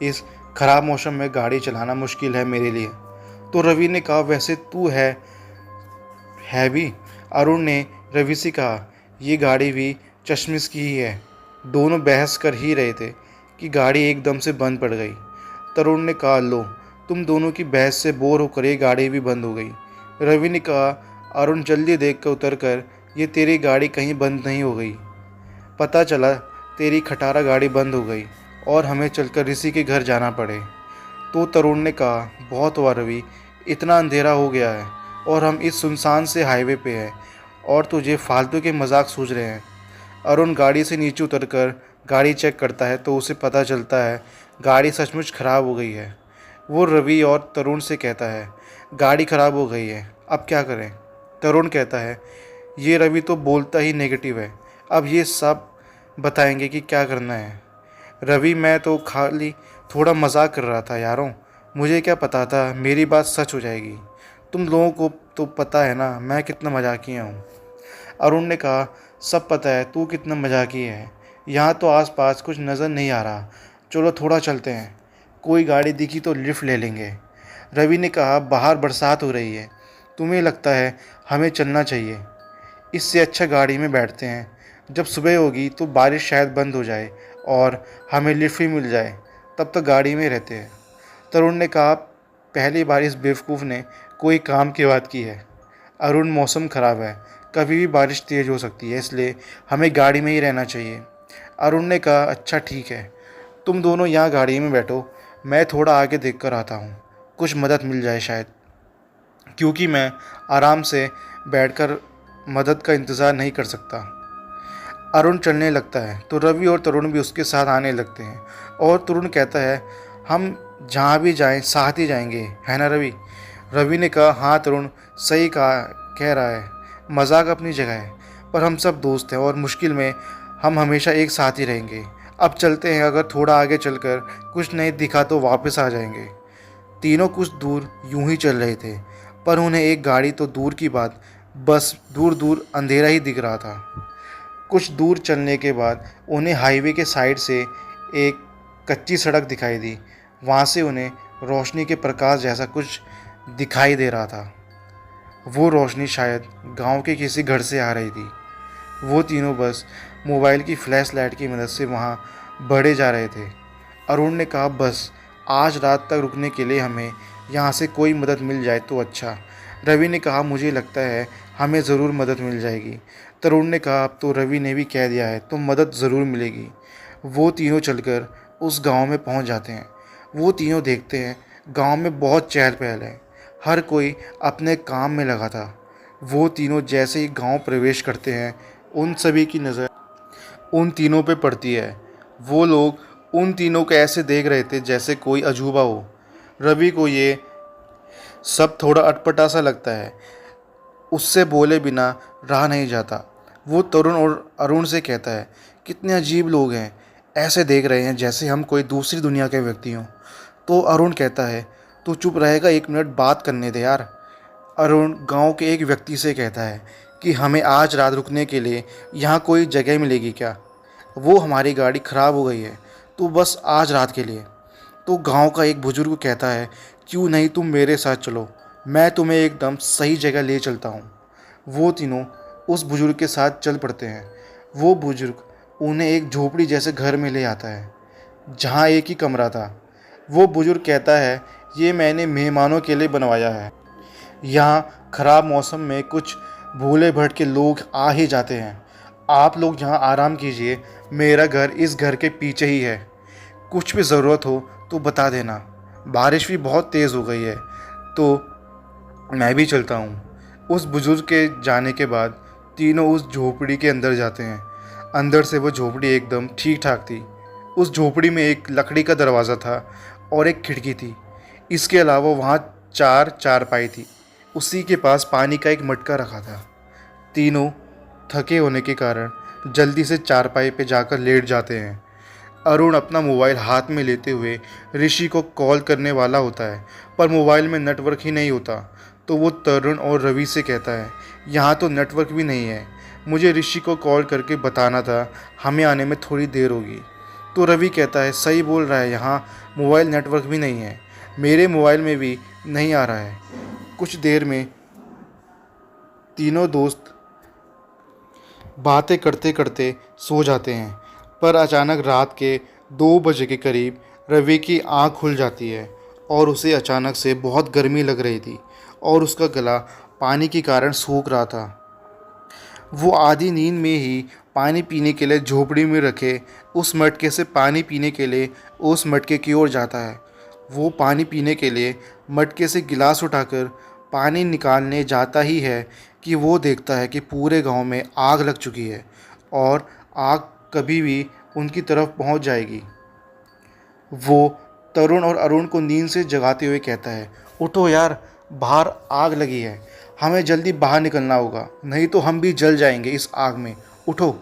Speaker 1: इस ख़राब मौसम में गाड़ी चलाना मुश्किल है मेरे लिए। तो रवि ने कहा, वैसे तू है भी। अरुण ने रवि से कहा, ये गाड़ी भी चश्मिश की ही है। दोनों बहस कर ही रहे थे कि गाड़ी एकदम से बंद पड़ गई। तरुण ने कहा, लो, तुम दोनों की बहस से बोर होकर ये गाड़ी भी बंद हो गई। रवि ने कहा, अरुण जल्दी देख कर उतर कर, ये तेरी गाड़ी कहीं बंद नहीं हो गई। पता चला तेरी खटारा गाड़ी बंद हो गई और हमें चलकर ऋषि के घर जाना पड़े। तो तरुण ने कहा, बहुत हुआ रवि, इतना अंधेरा हो गया है और हम इस सुनसान से हाईवे पे हैं और तुझे फालतू के मजाक सूझ रहे हैं। अरुण गाड़ी से नीचे उतरकर गाड़ी चेक करता है तो उसे पता चलता है गाड़ी सचमुच ख़राब हो गई है। वो रवि और तरुण से कहता है, गाड़ी ख़राब हो गई है, अब क्या करें? तरुण कहता है, ये रवि तो बोलता ही नेगेटिव है, अब ये सब बताएंगे कि क्या करना है। रवि, मैं तो खाली थोड़ा मजाक कर रहा था यारों, मुझे क्या पता था मेरी बात सच हो जाएगी। तुम लोगों को तो पता है ना मैं कितना मजाकिया हूँ। अरुण ने कहा, सब पता है तू कितना मजाकी है। यहाँ तो आसपास कुछ नज़र नहीं आ रहा, चलो थोड़ा चलते हैं, कोई गाड़ी दिखी तो लिफ्ट ले लेंगे। रवि ने कहा, बाहर बरसात हो रही है, तुम्हें लगता है हमें चलना चाहिए? इससे अच्छा गाड़ी में बैठते हैं, जब सुबह होगी तो बारिश शायद बंद हो जाए और हमें लिफ्ट भी मिल जाए, तब तक गाड़ी में रहते हैं। तरुण ने कहा, पहली बार इस बेवकूफ़ ने कोई काम की बात की है। अरुण, मौसम ख़राब है, कभी भी बारिश तेज़ हो सकती है, इसलिए हमें गाड़ी में ही रहना चाहिए। अरुण ने कहा, अच्छा ठीक है, तुम दोनों यहाँ गाड़ी में बैठो, मैं थोड़ा आगे देख कर आता हूँ, कुछ मदद मिल जाए शायद, क्योंकि मैं आराम से बैठकर मदद का इंतज़ार नहीं कर सकता। अरुण चलने लगता है तो रवि और तरुण भी उसके साथ आने लगते हैं और तरुण कहता है, हम जहाँ भी जाएं साथ ही जाएंगे, है ना रवि? रवि ने कहा, हाँ तरुण, सही कह रहा है, मजाक अपनी जगह है, पर हम सब दोस्त हैं और मुश्किल में हम हमेशा एक साथ ही रहेंगे। अब चलते हैं, अगर थोड़ा आगे चलकर कुछ नहीं दिखा तो वापस आ जाएंगे। तीनों कुछ दूर यूं ही चल रहे थे, पर उन्हें एक गाड़ी तो दूर की बात, बस दूर दूर अंधेरा ही दिख रहा था। कुछ दूर चलने के बाद उन्हें हाईवे के साइड से एक कच्ची सड़क दिखाई दी। वहाँ से उन्हें रोशनी के प्रकाश जैसा कुछ दिखाई दे रहा था। वो रोशनी शायद गांव के किसी घर से आ रही थी। वो तीनों बस मोबाइल की फ्लैश लाइट की मदद से वहाँ बढ़े जा रहे थे। अरुण ने कहा, बस आज रात तक रुकने के लिए हमें यहाँ से कोई मदद मिल जाए तो अच्छा। रवि ने कहा, मुझे लगता है हमें ज़रूर मदद मिल जाएगी। तरुण ने कहा, अब तो रवि ने भी कह दिया है तो मदद ज़रूर मिलेगी। वो तीनों चलकर उस गांव में पहुंच जाते हैं। वो तीनों देखते हैं गांव में बहुत चहल पहल है, हर कोई अपने काम में लगा था। वो तीनों जैसे ही गांव प्रवेश करते हैं, उन सभी की नज़र उन तीनों पे पड़ती है। वो लोग उन तीनों को ऐसे देख रहे थे जैसे कोई अजूबा हो। रवि को ये सब थोड़ा अटपटा सा लगता है, उससे बोले बिना रहा नहीं जाता। वो तरुण और अरुण से कहता है, कितने अजीब लोग हैं, ऐसे देख रहे हैं जैसे हम कोई दूसरी दुनिया के व्यक्ति हों। तो अरुण कहता है, तू चुप रहेगा, 1 मिनट बात करने दे यार। अरुण गांव के एक व्यक्ति से कहता है कि हमें आज रात रुकने के लिए यहाँ कोई जगह मिलेगी क्या? वो हमारी गाड़ी ख़राब हो गई है, तो बस आज रात के लिए। तो गांव का एक बुजुर्ग कहता है, क्यों नहीं तुम मेरे साथ चलो, मैं तुम्हें एकदम सही जगह ले चलता हूँ। वो तीनों उस बुजुर्ग के साथ चल पड़ते हैं। वो बुजुर्ग उन्हें एक झोपड़ी जैसे घर में ले आता है जहाँ एक ही कमरा था। वो बुजुर्ग कहता है, ये मैंने मेहमानों के लिए बनवाया है। यहाँ ख़राब मौसम में कुछ भूले भटके लोग आ ही जाते हैं। आप लोग यहाँ आराम कीजिए, मेरा घर इस घर के पीछे ही है। कुछ भी ज़रूरत हो तो बता देना। बारिश भी बहुत तेज़ हो गई है तो मैं भी चलता हूँ। उस बुज़ुर्ग के जाने के बाद तीनों उस झोपड़ी के अंदर जाते हैं। अंदर से वो झोपड़ी एकदम ठीक ठाक थी। उस झोपड़ी में एक लकड़ी का दरवाज़ा था और एक खिड़की थी। इसके अलावा वहाँ 4 चारपाई थी। उसी के पास पानी का एक मटका रखा था। तीनों थके होने के कारण जल्दी से चारपाई पे जाकर लेट जाते हैं। अरुण अपना मोबाइल हाथ में लेते हुए ऋषि को कॉल करने वाला होता है, पर मोबाइल में नेटवर्क ही नहीं होता। तो वो तरुण और रवि से कहता है, यहाँ तो नेटवर्क भी नहीं है, मुझे ऋषि को कॉल करके बताना था, हमें आने में थोड़ी देर होगी। तो रवि कहता है, सही बोल रहा है, यहाँ मोबाइल नेटवर्क भी नहीं है, मेरे मोबाइल में भी नहीं आ रहा है। कुछ देर में तीनों दोस्त बातें करते करते सो जाते हैं, पर अचानक रात के 2 बजे के करीब रवि की आँख खुल जाती है और उसे अचानक से बहुत गर्मी लग रही थी और उसका गला पानी के कारण सूख रहा था। वो आधी नींद में ही पानी पीने के लिए झोपड़ी में रखे उस मटके से पानी पीने के लिए उस मटके की ओर जाता है। वो पानी पीने के लिए मटके से गिलास उठाकर पानी निकालने जाता ही है कि वो देखता है कि पूरे गांव में आग लग चुकी है और आग कभी भी उनकी तरफ पहुंच जाएगी। वो तरुण और अरुण को नींद से जगाते हुए कहता है, उठो यार, बाहर आग लगी है, हमें जल्दी बाहर निकलना होगा, नहीं तो हम भी जल जाएंगे इस आग में, उठो।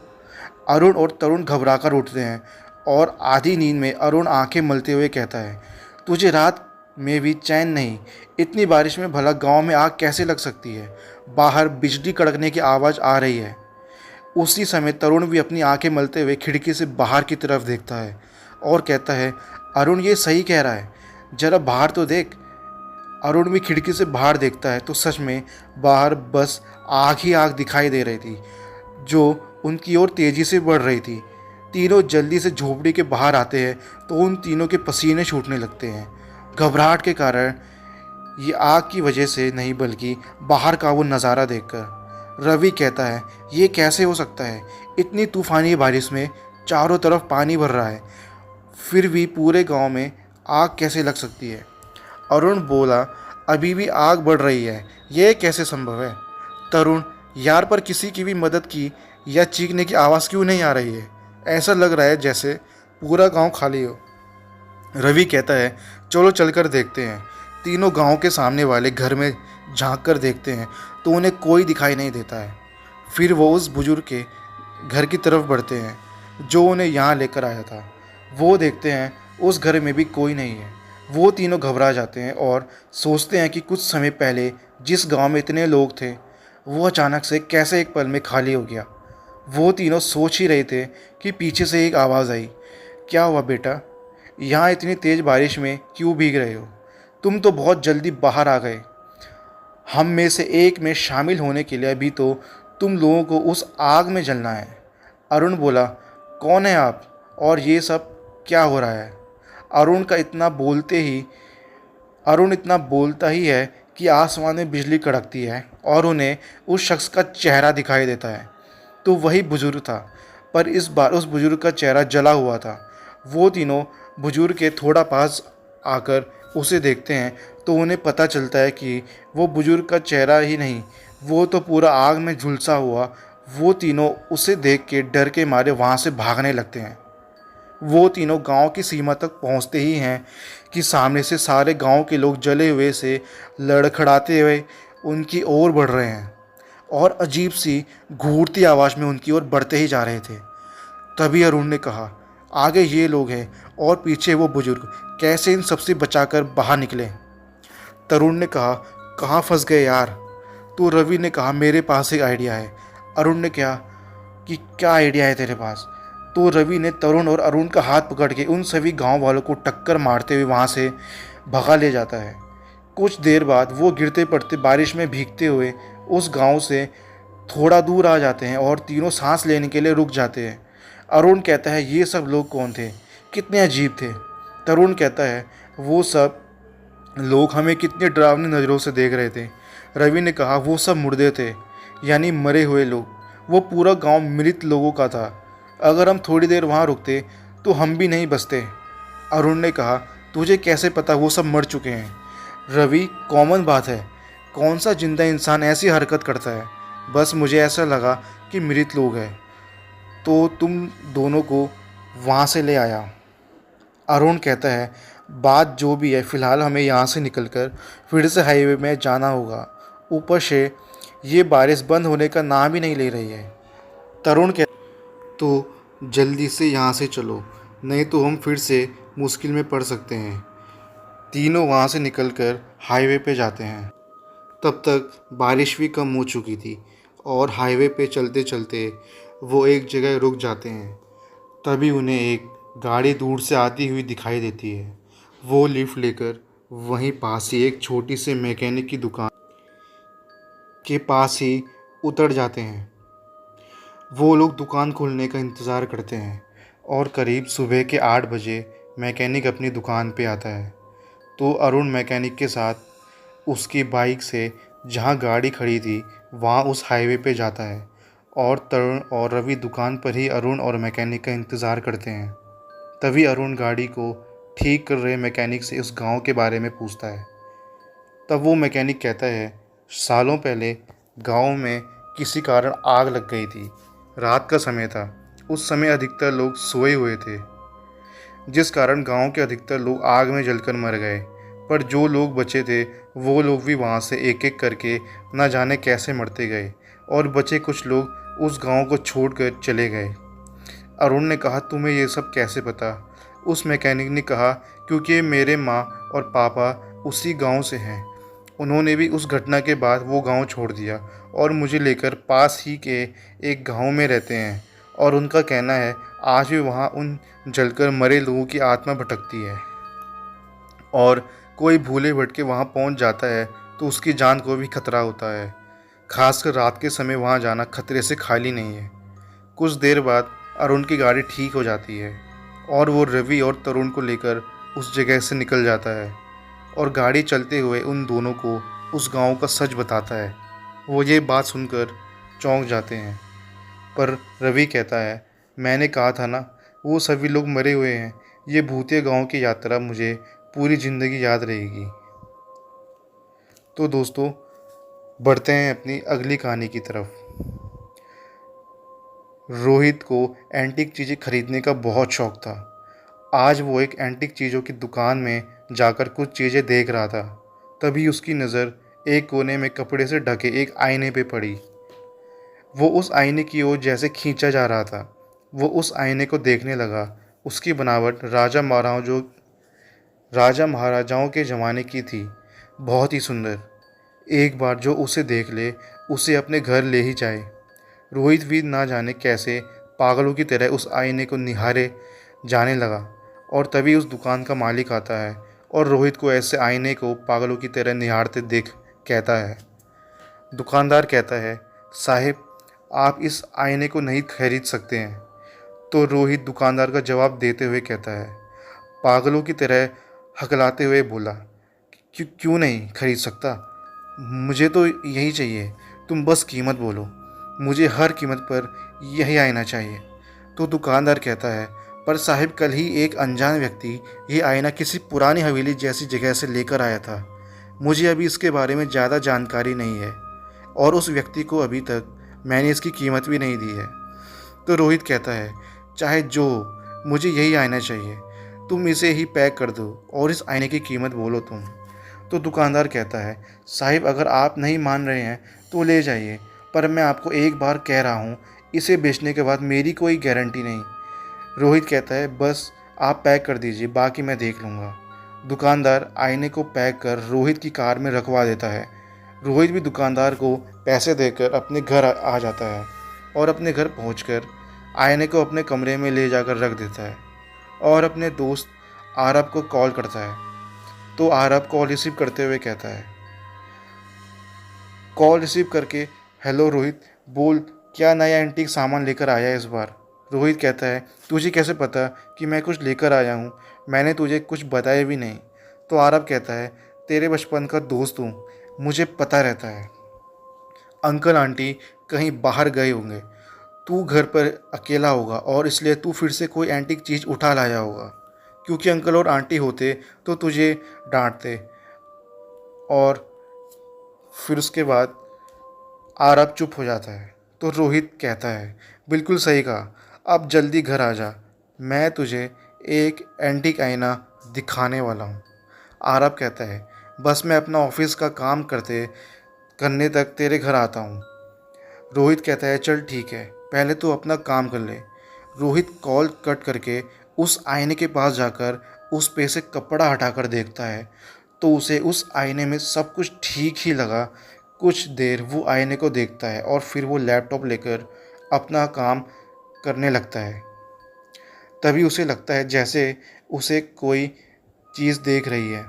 Speaker 1: अरुण और तरुण घबराकर उठते हैं और आधी नींद में अरुण आंखें मलते हुए कहता है, तुझे रात में भी चैन नहीं, इतनी बारिश में भला गांव में आग कैसे लग सकती है? बाहर बिजली कड़कने की आवाज़ आ रही है। उसी समय तरुण भी अपनी आंखें मलते हुए खिड़की से बाहर की तरफ देखता है और कहता है, अरुण ये सही कह रहा है, जरा बाहर तो देख। अरुण भी खिड़की से बाहर देखता है तो सच में बाहर बस आग ही आग दिखाई दे रही थी जो उनकी ओर तेज़ी से बढ़ रही थी। तीनों जल्दी से झोपड़ी के बाहर आते हैं तो उन तीनों के पसीने छूटने लगते हैं, घबराहट के कारण, ये आग की वजह से नहीं बल्कि बाहर का वो नज़ारा देखकर। रवि कहता है, ये कैसे हो सकता है, इतनी तूफ़ानी बारिश में चारों तरफ पानी भर रहा है, फिर भी पूरे गांव में आग कैसे लग सकती है? अरुण बोला, अभी भी आग बढ़ रही है, ये कैसे संभव है? तरुण, यार पर किसी की भी मदद की या चीखने की आवाज़ क्यों नहीं आ रही है? ऐसा लग रहा है जैसे पूरा गांव खाली हो। रवि कहता है, चलो चलकर देखते हैं। तीनों गांव के सामने वाले घर में झांक कर देखते हैं तो उन्हें कोई दिखाई नहीं देता है। फिर वो उस बुजुर्ग के घर की तरफ बढ़ते हैं जो उन्हें यहाँ लेकर आया था। वो देखते हैं उस घर में भी कोई नहीं है। वो तीनों घबरा जाते हैं और सोचते हैं कि कुछ समय पहले जिस गांव में इतने लोग थे वो अचानक से कैसे एक पल में खाली हो गया। वो तीनों सोच ही रहे थे कि पीछे से एक आवाज़ आई, क्या हुआ बेटा, यहाँ इतनी तेज़ बारिश में क्यों भीग रहे हो? तुम तो बहुत जल्दी बाहर आ गए। हम में से एक में शामिल होने के लिए अभी तो तुम लोगों को उस आग में जलना है। अरुण बोला, कौन है आप और ये सब क्या हो रहा है। अरुण का इतना बोलते ही अरुण इतना बोलता ही है कि आसमान में बिजली कड़कती है और उन्हें उस शख्स का चेहरा दिखाई देता है। तो वही बुजुर्ग था, पर इस बार उस बुजुर्ग का चेहरा जला हुआ था। वो तीनों बुजुर्ग के थोड़ा पास आकर उसे देखते हैं तो उन्हें पता चलता है कि वो बुजुर्ग का चेहरा ही नहीं, वो तो पूरा आग में झुलसा हुआ। वो तीनों उसे देख के डर के मारे वहाँ से भागने लगते हैं। वो तीनों गांव की सीमा तक पहुंचते ही हैं कि सामने से सारे गांव के लोग जले हुए से लड़खड़ाते हुए उनकी ओर बढ़ रहे हैं और अजीब सी घूरती आवाज़ में उनकी ओर बढ़ते ही जा रहे थे। तभी अरुण ने कहा, आगे ये लोग हैं और पीछे वो बुजुर्ग, कैसे इन सबसे बचाकर बाहर निकले। तरुण ने कहा, कहाँ फंस गए यार। तो रवि ने कहा, मेरे पास एक आइडिया है। अरुण ने कहा कि क्या आइडिया है तेरे पास। तो रवि ने तरुण और अरुण का हाथ पकड़ के उन सभी गांव वालों को टक्कर मारते हुए वहां से भगा ले जाता है। कुछ देर बाद वो गिरते पड़ते बारिश में भीगते हुए उस गांव से थोड़ा दूर आ जाते हैं और तीनों सांस लेने के लिए रुक जाते हैं। अरुण कहता है, ये सब लोग कौन थे, कितने अजीब थे। तरुण कहता है, वो सब लोग हमें कितनी डरावनी नज़रों से देख रहे थे। रवि ने कहा, वो सब मुर्दे थे, यानी मरे हुए लोग। वो पूरा गांव मृत लोगों का था। अगर हम थोड़ी देर वहाँ रुकते तो हम भी नहीं बचते। अरुण ने कहा, तुझे कैसे पता वो सब मर चुके हैं। रवि, कॉमन बात है, कौन सा जिंदा इंसान ऐसी हरकत करता है। बस मुझे ऐसा लगा कि मृत लोग हैं, तो तुम दोनों को वहाँ से ले आया। अरुण कहता है, बात जो भी है, फ़िलहाल हमें यहाँ से निकलकर फिर से हाईवे में जाना होगा। ऊपर से ये बारिश बंद होने का नाम ही नहीं ले रही है। तरुण कहता, तो जल्दी से यहाँ से चलो, नहीं तो हम फिर से मुश्किल में पड़ सकते हैं। तीनों वहाँ से निकलकर हाईवे पे जाते हैं। तब तक बारिश भी कम हो चुकी थी और हाईवे पे चलते चलते वो एक जगह रुक जाते हैं। तभी उन्हें एक गाड़ी दूर से आती हुई दिखाई देती है। वो लिफ्ट लेकर वहीं पास ही एक छोटी सी मैकेनिक की दुकान के पास ही उतर जाते हैं। वो लोग दुकान खुलने का इंतज़ार करते हैं और करीब सुबह के 8 बजे मैकेनिक अपनी दुकान पे आता है। तो अरुण मैकेनिक के साथ उसकी बाइक से जहाँ गाड़ी खड़ी थी वहाँ उस हाईवे पे जाता है और तरुण और रवि दुकान पर ही अरुण और मैकेनिक का इंतज़ार करते हैं। तभी अरुण गाड़ी को ठीक कर रहे मैकेनिक से उस गांव के बारे में पूछता है। तब वो मैकेनिक कहता है, सालों पहले गांव में किसी कारण आग लग गई थी। रात का समय था, उस समय अधिकतर लोग सोए हुए थे, जिस कारण गांव के अधिकतर लोग आग में जलकर मर गए। पर जो लोग बचे थे वो लोग भी वहां से एक एक करके न जाने कैसे मरते गए और बचे कुछ लोग उस गांव को छोड़कर चले गए। अरुण ने कहा, तुम्हें ये सब कैसे पता। उस मैकेनिक ने कहा, क्योंकि मेरे माँ और पापा उसी गांव से हैं। उन्होंने भी उस घटना के बाद वो गांव छोड़ दिया और मुझे लेकर पास ही के एक गांव में रहते हैं और उनका कहना है आज भी वहाँ उन जलकर मरे लोगों की आत्मा भटकती है और कोई भूले भटके वहाँ पहुँच जाता है तो उसकी जान को भी खतरा होता है। खासकर रात के समय वहाँ जाना खतरे से खाली नहीं है। कुछ देर बाद अरुण की गाड़ी ठीक हो जाती है और वो रवि और तरुण को लेकर उस जगह से निकल जाता है और गाड़ी चलते हुए उन दोनों को उस गांव का सच बताता है। वो ये बात सुनकर चौंक जाते हैं, पर रवि कहता है, मैंने कहा था ना, वो सभी लोग मरे हुए हैं। ये भूतिया गांव की यात्रा मुझे पूरी ज़िंदगी याद रहेगी। तो दोस्तों, बढ़ते हैं अपनी अगली कहानी की तरफ। रोहित को एंटीक चीज़ें खरीदने का बहुत शौक़ था। आज वो एक एंटीक चीज़ों की दुकान में जाकर कुछ चीज़ें देख रहा था। तभी उसकी नज़र एक कोने में कपड़े से ढके एक आईने पे पड़ी। वो उस आईने की ओर जैसे खींचा जा रहा था। वो उस आईने को देखने लगा। उसकी बनावट राजा महाराजाओं के ज़माने की थी, बहुत ही सुंदर। एक बार जो उसे देख ले उसे अपने घर ले ही जाए। रोहित भी ना जाने कैसे पागलों की तरह उस आईने को निहारे जाने लगा और तभी उस दुकान का मालिक आता है और रोहित को ऐसे आईने को पागलों की तरह निहारते देख कहता है। दुकानदार कहता है, साहिब, आप इस आईने को नहीं खरीद सकते हैं। तो रोहित दुकानदार का जवाब देते हुए कहता है, पागलों की तरह हकलाते हुए बोला, क्यों क्यों नहीं खरीद सकता? मुझे तो यही चाहिए, तुम बस कीमत बोलो। मुझे हर कीमत पर यही आईना चाहिए। तो दुकानदार कहता है, पर साहिब कल ही एक अनजान व्यक्ति ये आईना किसी पुरानी हवेली जैसी जगह से लेकर आया था। मुझे अभी इसके बारे में ज़्यादा जानकारी नहीं है और उस व्यक्ति को अभी तक मैंने इसकी कीमत भी नहीं दी है। तो रोहित कहता है, चाहे जो हो, मुझे यही आईना चाहिए। तुम इसे ही पैक कर दो और इस आईने की कीमत बोलो तुम। तो दुकानदार कहता है, साहिब अगर आप नहीं मान रहे हैं तो ले जाइए, पर मैं आपको एक बार कह रहा हूँ, इसे बेचने के बाद मेरी कोई गारंटी नहीं। रोहित कहता है, बस आप पैक कर दीजिए, बाकी मैं देख लूँगा। दुकानदार आईने को पैक कर रोहित की कार में रखवा देता है। रोहित भी दुकानदार को पैसे देकर अपने घर आ जाता है और अपने घर पहुंचकर आईने को अपने कमरे में ले जाकर रख देता है और अपने दोस्त आरब को कॉल करता है। तो आरब कॉल रिसीव करते हुए कहता है, कॉल रिसीव करके, हेलो रोहित, बोल क्या नया एंटीक सामान लेकर आया है इस बार? रोहित कहता है, तुझे कैसे पता कि मैं कुछ लेकर आया हूँ? मैंने तुझे कुछ बताया भी नहीं। तो आरब कहता है, तेरे बचपन का दोस्त हूँ, मुझे पता रहता है। अंकल आंटी कहीं बाहर गए होंगे, तू घर पर अकेला होगा और इसलिए तू फिर से कोई एंटीक चीज़ उठा लाया होगा। क्योंकि अंकल और आंटी होते तो तुझे डांटते। और फिर उसके बाद आरब चुप हो जाता है। तो रोहित कहता है, बिल्कुल सही कहा, अब जल्दी घर आ जा, मैं तुझे एक एंटीक आईना दिखाने वाला हूँ। आरब कहता है, बस मैं अपना ऑफिस का काम करने तक तेरे घर आता हूँ। रोहित कहता है, चल ठीक है, पहले तो अपना काम कर ले। रोहित कॉल कट करके उस आईने के पास जाकर उस पे से कपड़ा हटाकर देखता है तो उसे उस आईने में सब कुछ ठीक ही लगा। कुछ देर वो आईने को देखता है और फिर वो लैपटॉप लेकर अपना काम करने लगता है। तभी उसे लगता है जैसे उसे कोई चीज़ देख रही है।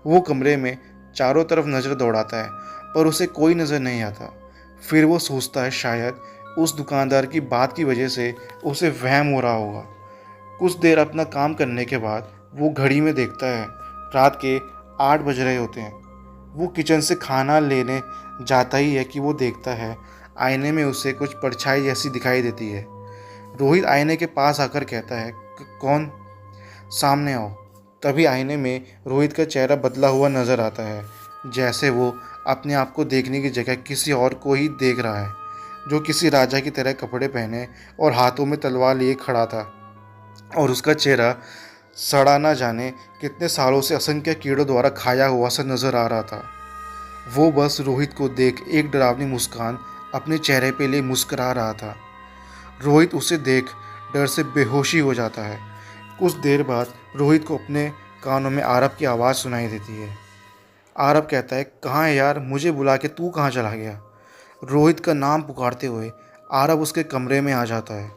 Speaker 1: वो कमरे में चारों तरफ नज़र दौड़ाता है पर उसे कोई नज़र नहीं आता। फिर वो सोचता है शायद उस दुकानदार की बात की वजह से उसे वहम हो रहा होगा। कुछ देर अपना काम करने के बाद वो घड़ी में देखता है, रात के 8 बज रहे होते हैं। वो किचन से खाना लेने जाता ही है कि वो देखता है आईने में उसे कुछ परछाई जैसी दिखाई देती है। रोहित आईने के पास आकर कहता है, कौन? सामने आओ। तभी आईने में रोहित का चेहरा बदला हुआ नज़र आता है, जैसे वो अपने आप को देखने की जगह किसी और को ही देख रहा है, जो किसी राजा की तरह कपड़े पहने और हाथों में तलवार लिए खड़ा था। और उसका चेहरा सड़ा ना जाने कितने सालों से असंख्य कीड़ों द्वारा खाया हुआ सा नज़र आ रहा था। वो बस रोहित को देख एक डरावनी मुस्कान अपने चेहरे पे लिए मुस्करा रहा था। रोहित उसे देख डर से बेहोशी हो जाता है। कुछ देर बाद रोहित को अपने कानों में आरब की आवाज़ सुनाई देती है। आरब कहता है, कहाँ है यार, मुझे बुला के तू कहाँ चला गया? रोहित का नाम पुकारते हुए आरब उसके कमरे में आ जाता है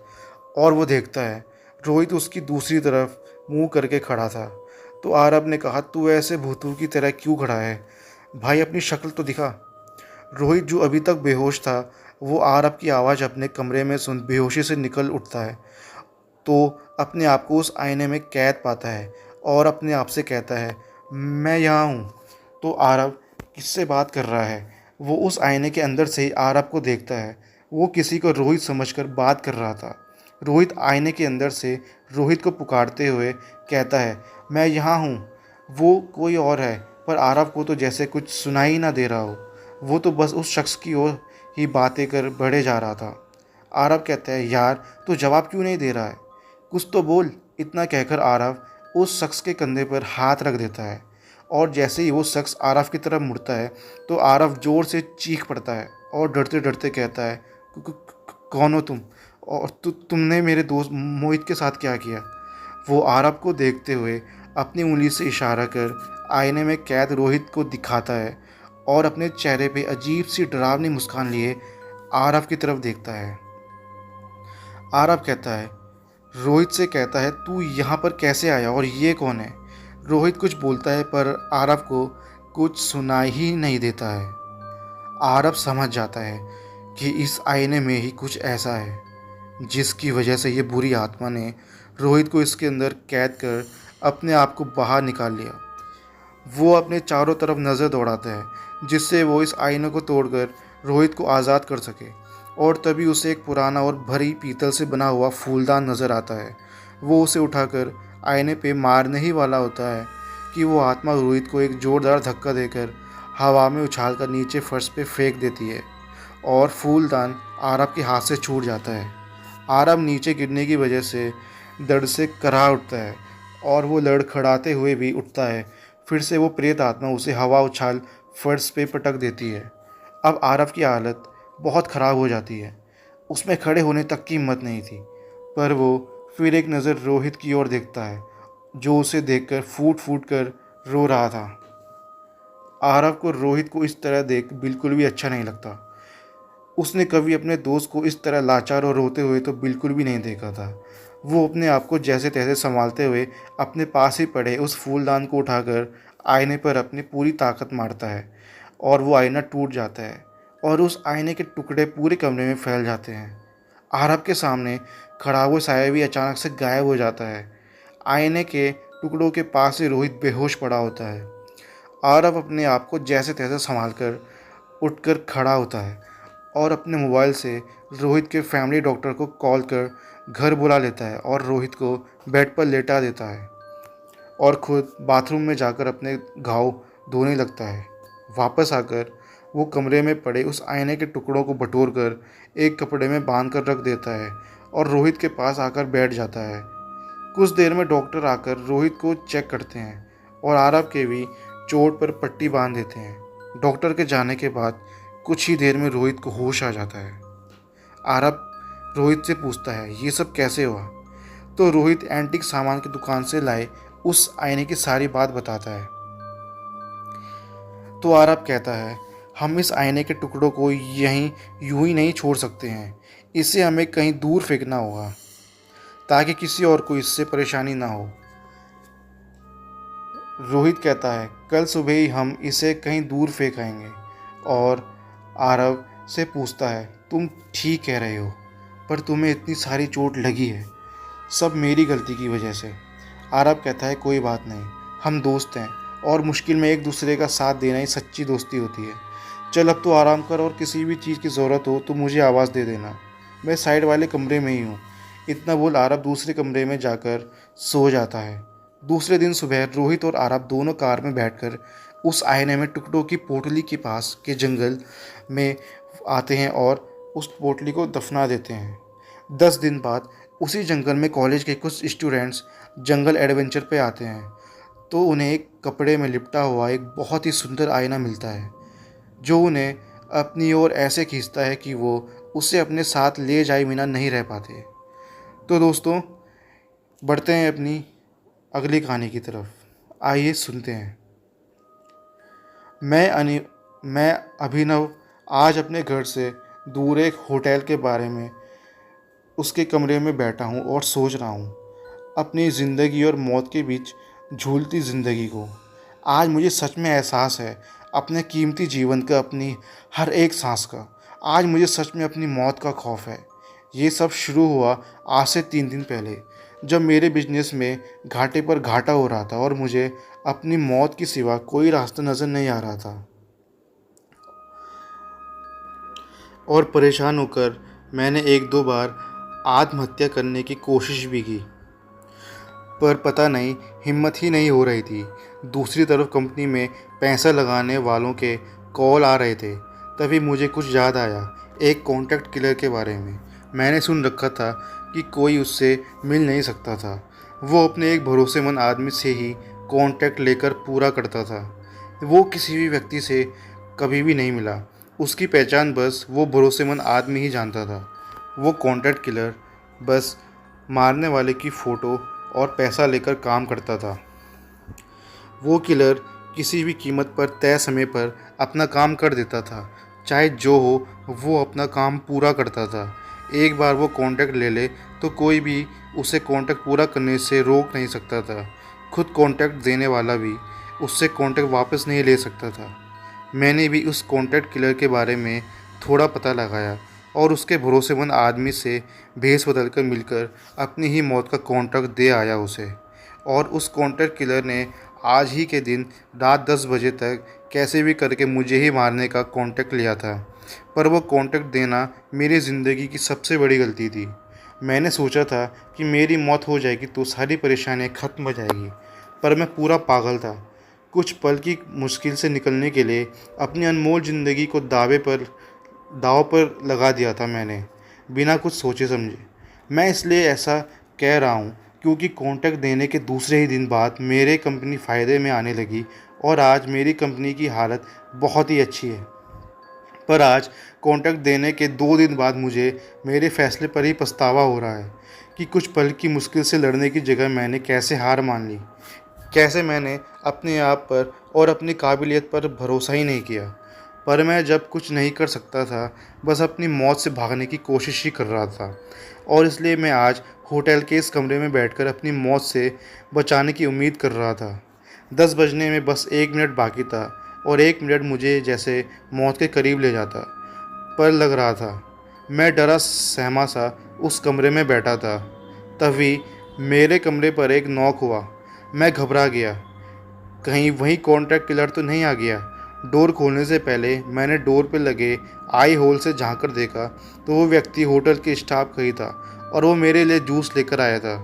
Speaker 1: और वो देखता है रोहित उसकी दूसरी तरफ मुंह करके खड़ा था। तो आरब ने कहा, तू ऐसे भूतों की तरह क्यों खड़ा है भाई, अपनी शक्ल तो दिखा। रोहित जो अभी तक बेहोश था वो आरब की आवाज़ अपने कमरे में सुन बेहोशी से निकल उठता है। तो अपने आप को उस आईने में कैद पाता है और अपने आप से कहता है, मैं यहाँ हूँ। तो आरब किससे बात कर रहा है? वो उस आईने के अंदर से ही आरब को देखता है। वो किसी को रोहित समझकर बात कर रहा था। रोहित आईने के अंदर से रोहित को पुकारते हुए कहता है, मैं यहाँ हूँ। वो कोई और है, पर आरब को तो जैसे कुछ सुनाई ना दे रहा हो। वो तो बस उस शख्स की ओर ही बातें कर बढ़े जा रहा था। आरब कहता है, यार तू जवाब क्यों नहीं दे रहा है, कुछ तो बोल। इतना कहकर आरव उस शख्स के कंधे पर हाथ रख देता है और जैसे ही वो शख्स आरव की तरफ मुड़ता है तो आरव जोर से चीख पड़ता है और डरते डरते कहता है, कौन हो तुम? और तुमने मेरे दोस्त मोहित के साथ क्या किया? वो आरव को देखते हुए अपनी उंगली से इशारा कर आईने में कैद रोहित को दिखाता है और अपने चेहरे पे अजीब सी डरावनी मुस्कान लिए आरव की तरफ देखता है। आरव कहता है, रोहित से कहता है, तू यहाँ पर कैसे आया और ये कौन है? रोहित कुछ बोलता है पर आरव को कुछ सुनाई ही नहीं देता है। आरव समझ जाता है कि इस आईने में ही कुछ ऐसा है जिसकी वजह से ये बुरी आत्मा ने रोहित को इसके अंदर कैद कर अपने आप को बाहर निकाल लिया। वो अपने चारों तरफ नज़र दौड़ाता है जिससे वो इस आईने को तोड़कर रोहित को आज़ाद कर सके। और तभी उसे एक पुराना और भरी पीतल से बना हुआ फूलदान नज़र आता है। वो उसे उठाकर आईने पे मारने ही वाला होता है कि वो आत्मा रोहित को एक ज़ोरदार धक्का देकर हवा में उछालकर नीचे फर्श पे फेंक देती है और फूलदान आरब के हाथ से छूट जाता है। आरब नीचे गिरने की वजह से दर्द से कराह उठता है और वो लड़खड़ाते हुए भी उठता है। फिर से वो प्रेत आत्मा उसे हवा उछाल फर्श पे पटक देती है। अब आरब की हालत बहुत ख़राब हो जाती है। उसमें खड़े होने तक की हिम्मत नहीं थी, पर वो फिर एक नज़र रोहित की ओर देखता है जो उसे देखकर फूट फूट कर रो रहा था। आरब को रोहित को इस तरह देख बिल्कुल भी अच्छा नहीं लगता। उसने कभी अपने दोस्त को इस तरह लाचार और रोते हुए तो बिल्कुल भी नहीं देखा था। वो अपने आप को जैसे तैसे संभालते हुए अपने पास ही पड़े उस फूलदान को उठाकर आईने पर अपनी पूरी ताकत मारता है और वो आईना टूट जाता है और उस आईने के टुकड़े पूरे कमरे में फैल जाते हैं। आरब के सामने खड़ा हुआ साया भी अचानक से गायब हो जाता है। आईने के टुकड़ों के पास ही रोहित बेहोश पड़ा होता है। आरब अपने आप को जैसे तैसे संभाल कर उठकर खड़ा होता है और अपने मोबाइल से रोहित के फैमिली डॉक्टर को कॉल कर घर बुला लेता है और रोहित को बेड पर लेटा देता है और खुद बाथरूम में जाकर अपने घाव धोने लगता है। वापस आकर वो कमरे में पड़े उस आईने के टुकड़ों को बटोर कर एक कपड़े में बांध कर रख देता है और रोहित के पास आकर बैठ जाता है। कुछ देर में डॉक्टर आकर रोहित को चेक करते हैं और आरब के भी चोट पर पट्टी बांध देते हैं। डॉक्टर के जाने के बाद कुछ ही देर में रोहित को होश आ जाता है। आरब रोहित से पूछता है ये सब कैसे हुआ, तो रोहित एंटीक सामान की दुकान से लाए उस आईने की सारी बात बताता है। तो आरब कहता है हम इस आईने के टुकड़ों को यहीं यूं ही नहीं छोड़ सकते हैं, इसे हमें कहीं दूर फेंकना होगा ताकि किसी और को इससे परेशानी ना हो। रोहित कहता है कल सुबह ही हम इसे कहीं दूर फेंक आएंगे और आरब से पूछता है तुम ठीक कह रहे हो, पर तुम्हें इतनी सारी चोट लगी है, सब मेरी गलती की वजह से। आरब कहता है कोई बात नहीं, हम दोस्त हैं और मुश्किल में एक दूसरे का साथ देना ही सच्ची दोस्ती होती है। चल अब तो आराम कर और किसी भी चीज़ की ज़रूरत हो तो मुझे आवाज़ दे देना, मैं साइड वाले कमरे में ही हूँ। इतना बोल आरब दूसरे कमरे में जाकर सो जाता है। दूसरे दिन सुबह रोहित और आरब दोनों कार में बैठकर उस आईने में टुकड़ों की पोटली के पास के जंगल में आते हैं और उस पोटली को दफना देते हैं। 10 दिन बाद उसी जंगल में कॉलेज के कुछ स्टूडेंट्स जंगल एडवेंचर पे आते हैं तो उन्हें एक कपड़े में लिपटा हुआ एक बहुत ही सुंदर आईना मिलता है जो उन्हें अपनी ओर ऐसे खींचता है कि वो उसे अपने साथ ले जाए बिना नहीं रह पाते। तो दोस्तों बढ़ते हैं अपनी अगली कहानी की तरफ, आइए सुनते हैं। मैं अभिनव आज अपने घर से दूर एक होटल के बारे में उसके कमरे में बैठा हूँ और सोच रहा हूँ अपनी ज़िंदगी और मौत के बीच झूलती ज़िंदगी को। आज मुझे सच में एहसास है अपने कीमती जीवन का, अपनी हर एक सांस का। आज मुझे सच में अपनी मौत का खौफ है। ये सब शुरू हुआ आज से 3 दिन पहले जब मेरे बिजनेस में घाटे पर घाटा हो रहा था और मुझे अपनी मौत के सिवा कोई रास्ता नज़र नहीं आ रहा था। और परेशान होकर मैंने 1-2 बार आत्महत्या करने की कोशिश भी की, पर पता नहीं हिम्मत ही नहीं हो रही थी। दूसरी तरफ कंपनी में पैसा लगाने वालों के कॉल आ रहे थे। तभी मुझे कुछ याद आया एक कॉन्ट्रैक्ट किलर के बारे में। मैंने सुन रखा था कि कोई उससे मिल नहीं सकता था। वो अपने एक भरोसेमंद आदमी से ही कॉन्ट्रैक्ट लेकर पूरा करता था। वो किसी भी व्यक्ति से कभी भी नहीं मिला। उसकी पहचान बस वो भरोसेमंद आदमी ही जानता था। वो कॉन्ट्रैक्ट किलर बस मारने वाले की फ़ोटो और पैसा लेकर काम करता था। वो किलर किसी भी कीमत पर तय समय पर अपना काम कर देता था। चाहे जो हो वो अपना काम पूरा करता था। एक बार वो कॉन्ट्रैक्ट ले ले तो कोई भी उसे कॉन्ट्रैक्ट पूरा करने से रोक नहीं सकता था। खुद कॉन्ट्रैक्ट देने वाला भी उससे कॉन्ट्रैक्ट वापस नहीं ले सकता था। मैंने भी उस कॉन्ट्रैक्ट किलर के बारे में थोड़ा पता लगाया और उसके भरोसेमंद आदमी से भेस बदल कर मिलकर अपनी ही मौत का कॉन्ट्रैक्ट दे आया उसे। और उस कॉन्ट्रैक्ट किलर ने आज ही के दिन रात 10 बजे तक कैसे भी करके मुझे ही मारने का कॉन्ट्रैक्ट लिया था। पर वो कॉन्ट्रैक्ट देना मेरी ज़िंदगी की सबसे बड़ी गलती थी। मैंने सोचा था कि मेरी मौत हो जाएगी तो सारी परेशानियाँ ख़त्म हो जाएगी, पर मैं पूरा पागल था। कुछ पल की मुश्किल से निकलने के लिए अपनी अनमोल ज़िंदगी को दाव पर लगा दिया था मैंने, बिना कुछ सोचे समझे। मैं इसलिए ऐसा कह रहा हूँ क्योंकि कॉन्ट्रैक्ट देने के दूसरे ही दिन बाद मेरे कंपनी फ़ायदे में आने लगी और आज मेरी कंपनी की हालत बहुत ही अच्छी है। पर आज कॉन्ट्रैक्ट देने के 2 दिन बाद मुझे मेरे फ़ैसले पर ही पछतावा हो रहा है कि कुछ पल की मुश्किल से लड़ने की जगह मैंने कैसे हार मान ली। कैसे मैंने अपने आप पर और अपनी काबिलियत पर भरोसा ही नहीं किया। पर मैं जब कुछ नहीं कर सकता था, बस अपनी मौत से भागने की कोशिश ही कर रहा था। और इसलिए मैं आज होटल के इस कमरे में बैठकर अपनी मौत से बचाने की उम्मीद कर रहा था। 10 बजने में बस 1 मिनट बाकी था और 1 मिनट मुझे जैसे मौत के करीब ले जाता पर लग रहा था। मैं डरा सहमा सा उस कमरे में बैठा था। तभी मेरे कमरे पर एक नॉक हुआ। मैं घबरा गया, कहीं वही कॉन्ट्रैक्ट किलर तो नहीं आ गया। डोर खोलने से पहले मैंने डोर पे लगे आई होल से झांक देखा तो वो व्यक्ति होटल के स्टाफ का ही था और वो मेरे लिए जूस लेकर आया था,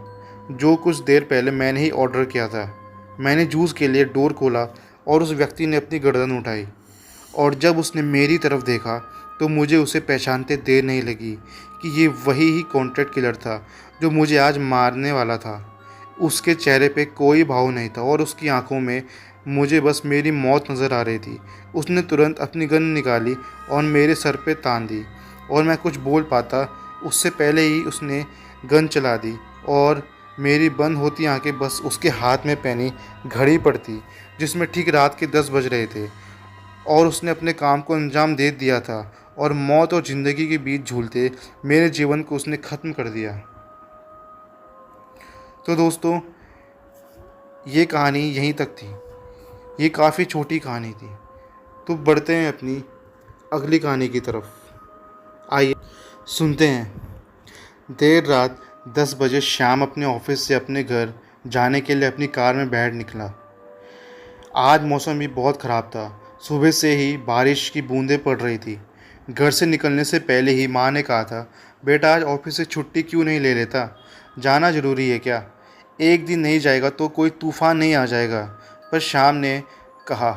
Speaker 1: जो कुछ देर पहले मैंने ही ऑर्डर किया था। मैंने जूस के लिए डोर खोला और उस व्यक्ति ने अपनी गर्दन उठाई और जब उसने मेरी तरफ देखा तो मुझे उसे पहचानते देर नहीं लगी कि ये वही ही कॉन्ट्रैक्ट किलर था जो मुझे आज मारने वाला था। उसके चेहरे पे कोई भाव नहीं था और उसकी आंखों में मुझे बस मेरी मौत नज़र आ रही थी। उसने तुरंत अपनी गन निकाली और मेरे सर पे तान दी और मैं कुछ बोल पाता उससे पहले ही उसने गन चला दी और मेरी बंद होती आंखें बस उसके हाथ में पहनी घड़ी पर थी जिसमें ठीक रात के 10 बज रहे थे और उसने अपने काम को अंजाम दे दिया था और मौत और ज़िंदगी के बीच झूलते मेरे जीवन को उसने ख़त्म कर दिया। तो दोस्तों, ये कहानी यहीं तक थी। ये काफ़ी छोटी कहानी थी। तो बढ़ते हैं अपनी अगली कहानी की तरफ। आइए सुनते हैं। देर रात 10 बजे श्याम अपने ऑफिस से अपने घर जाने के लिए अपनी कार में बैठ निकला। आज मौसम भी बहुत ख़राब था। सुबह से ही बारिश की बूंदें पड़ रही थी। घर से निकलने से पहले ही माँ ने कहा था, बेटा आज ऑफिस से छुट्टी क्यों नहीं ले लेता? जाना ज़रूरी है क्या? एक दिन नहीं जाएगा तो कोई तूफ़ान नहीं आ जाएगा। पर श्याम ने कहा,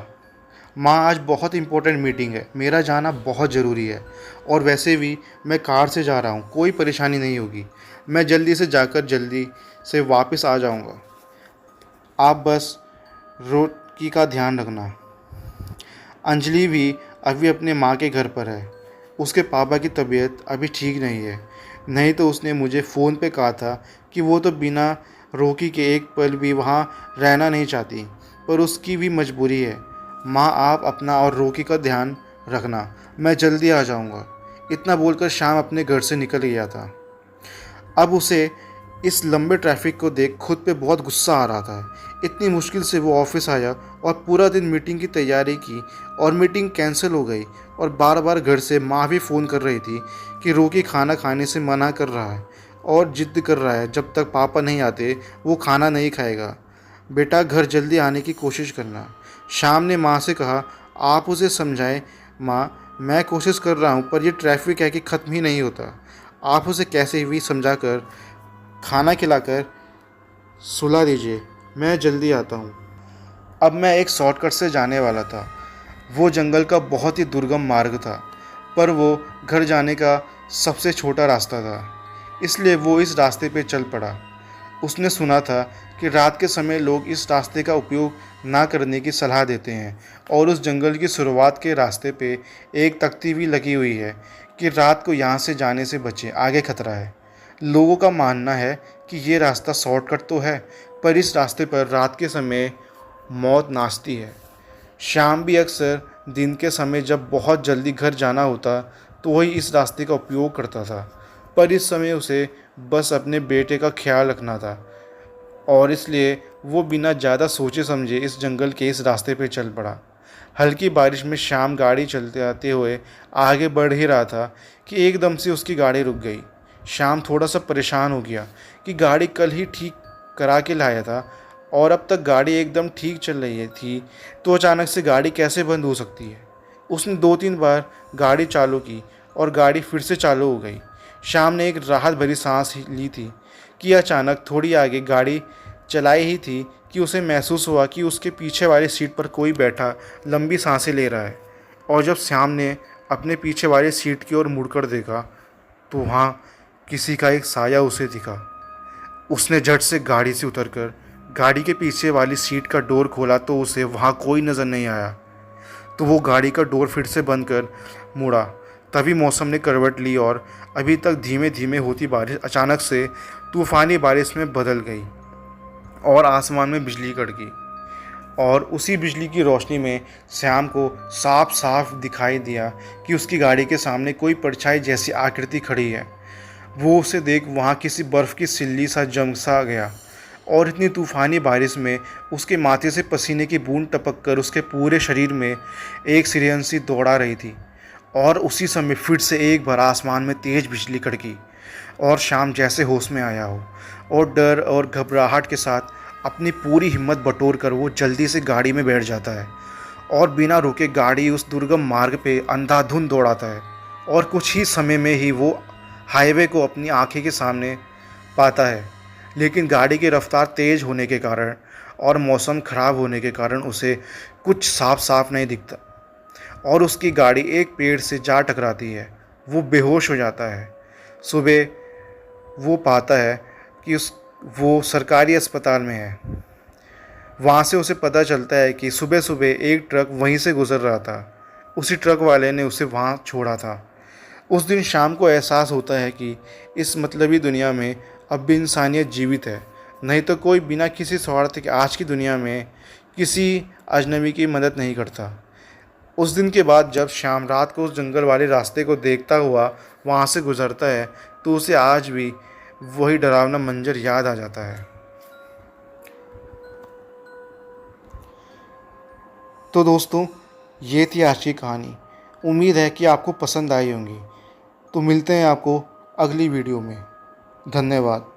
Speaker 1: माँ आज बहुत इम्पोर्टेंट मीटिंग है, मेरा जाना बहुत ज़रूरी है और वैसे भी मैं कार से जा रहा हूँ, कोई परेशानी नहीं होगी। मैं जल्दी से जाकर जल्दी से वापस आ जाऊँगा। आप बस रोटी का ध्यान रखना। अंजलि भी अभी अपने माँ के घर पर है। उसके पापा की तबीयत अभी ठीक नहीं है, नहीं तो उसने मुझे फ़ोन पे कहा था कि वो तो बिना रोकी के एक पल भी वहाँ रहना नहीं चाहती, पर उसकी भी मजबूरी है। माँ आप अपना और रोकी का ध्यान रखना, मैं जल्दी आ जाऊँगा। इतना बोलकर श्याम अपने घर से निकल गया था। अब उसे इस लंबे ट्रैफिक को देख खुद पे बहुत गुस्सा आ रहा था। इतनी मुश्किल से वो ऑफिस आया और पूरा दिन मीटिंग की तैयारी की और मीटिंग कैंसिल हो गई और बार बार घर से माँ भी फ़ोन कर रही थी कि रोकी खाना खाने से मना कर रहा है और ज़िद कर रहा है जब तक पापा नहीं आते वो खाना नहीं खाएगा। बेटा घर जल्दी आने की कोशिश करना। श्याम ने माँ से कहा, आप उसे समझाएं माँ, मैं कोशिश कर रहा हूँ पर यह ट्रैफिक है कि ख़त्म ही नहीं होता। आप उसे कैसे भी समझा कर खाना खिलाकर सुला दीजिए, मैं जल्दी आता हूँ। अब मैं एक शॉर्टकट से जाने वाला था। वो जंगल का बहुत ही दुर्गम मार्ग था, पर वो घर जाने का सबसे छोटा रास्ता था, इसलिए वो इस रास्ते पे चल पड़ा। उसने सुना था कि रात के समय लोग इस रास्ते का उपयोग ना करने की सलाह देते हैं और उस जंगल की शुरुआत के रास्ते पे एक तख्ती भी लगी हुई है कि रात को यहाँ से जाने से बचें, आगे खतरा है। लोगों का मानना है कि ये रास्ता शॉर्टकट तो है, पर इस रास्ते पर रात के समय मौत नाचती है। शाम भी अक्सर दिन के समय जब बहुत जल्दी घर जाना होता तो वही इस रास्ते का उपयोग करता था, पर इस समय उसे बस अपने बेटे का ख्याल रखना था और इसलिए वो बिना ज़्यादा सोचे समझे इस जंगल के इस रास्ते पर चल पड़ा। हल्की बारिश में श्याम गाड़ी चलते आते हुए आगे बढ़ ही रहा था कि एकदम से उसकी गाड़ी रुक गई। श्याम थोड़ा सा परेशान हो गया कि गाड़ी कल ही ठीक करा के लाया था और अब तक गाड़ी एकदम ठीक चल रही थी, तो अचानक से गाड़ी कैसे बंद हो सकती है। उसने 2-3 बार गाड़ी चालू की और गाड़ी फिर से चालू हो गई। श्याम ने एक राहत भरी सांस ली थी कि अचानक थोड़ी आगे गाड़ी चलाई ही थी कि उसे महसूस हुआ कि उसके पीछे वाली सीट पर कोई बैठा लंबी सांसें ले रहा है। और जब श्याम ने अपने पीछे वाली सीट की ओर मुड़कर देखा तो वहाँ किसी का एक साया उसे दिखा। उसने झट से गाड़ी से उतरकर गाड़ी के पीछे वाली सीट का डोर खोला तो उसे वहाँ कोई नज़र नहीं आया। तो वो गाड़ी का डोर फिर से बंद कर मुड़ा। तभी मौसम ने करवट ली और अभी तक धीमे धीमे होती बारिश अचानक से तूफ़ानी बारिश में बदल गई और आसमान में बिजली कड़की। और उसी बिजली की रोशनी में श्याम को साफ साफ दिखाई दिया कि उसकी गाड़ी के सामने कोई परछाई जैसी आकृति खड़ी है। वो उसे देख वहाँ किसी बर्फ़ की सिल्ली सा जम सा गया और इतनी तूफ़ानी बारिश में उसके माथे से पसीने की बूंद टपक कर उसके पूरे शरीर में एक सिरहन सी दौड़ा रही थी। और उसी समय फिर से एक बार आसमान में तेज़ बिजली कड़की और श्याम जैसे होश में आया हो और डर और घबराहट के साथ अपनी पूरी हिम्मत बटोर कर वो जल्दी से गाड़ी में बैठ जाता है और बिना रुके गाड़ी उस दुर्गम मार्ग पे अंधाधुंध दौड़ाता है। और कुछ ही समय में ही वो हाईवे को अपनी आंखें के सामने पाता है। लेकिन गाड़ी की रफ्तार तेज़ होने के कारण और मौसम ख़राब होने के कारण उसे कुछ साफ साफ नहीं दिखता और उसकी गाड़ी एक पेड़ से जा टकराती है। वो बेहोश हो जाता है। सुबह वो पाता है कि वो सरकारी अस्पताल में है। वहाँ से उसे पता चलता है कि सुबह सुबह एक ट्रक वहीं से गुज़र रहा था। उसी ट्रक वाले ने उसे वहाँ छोड़ा था। उस दिन शाम को एहसास होता है कि इस मतलबी दुनिया में अब भी इंसानियत जीवित है, नहीं तो कोई बिना किसी स्वार्थ के आज की दुनिया में किसी अजनबी की मदद नहीं करता। उस दिन के बाद जब शाम रात को उस जंगल वाले रास्ते को देखता हुआ वहाँ से गुज़रता है तो उसे आज भी वही डरावना मंजर याद आ जाता है। तो दोस्तों, ये थी आज की कहानी। उम्मीद है कि आपको पसंद आई होंगी। तो मिलते हैं आपको अगली वीडियो में। धन्यवाद।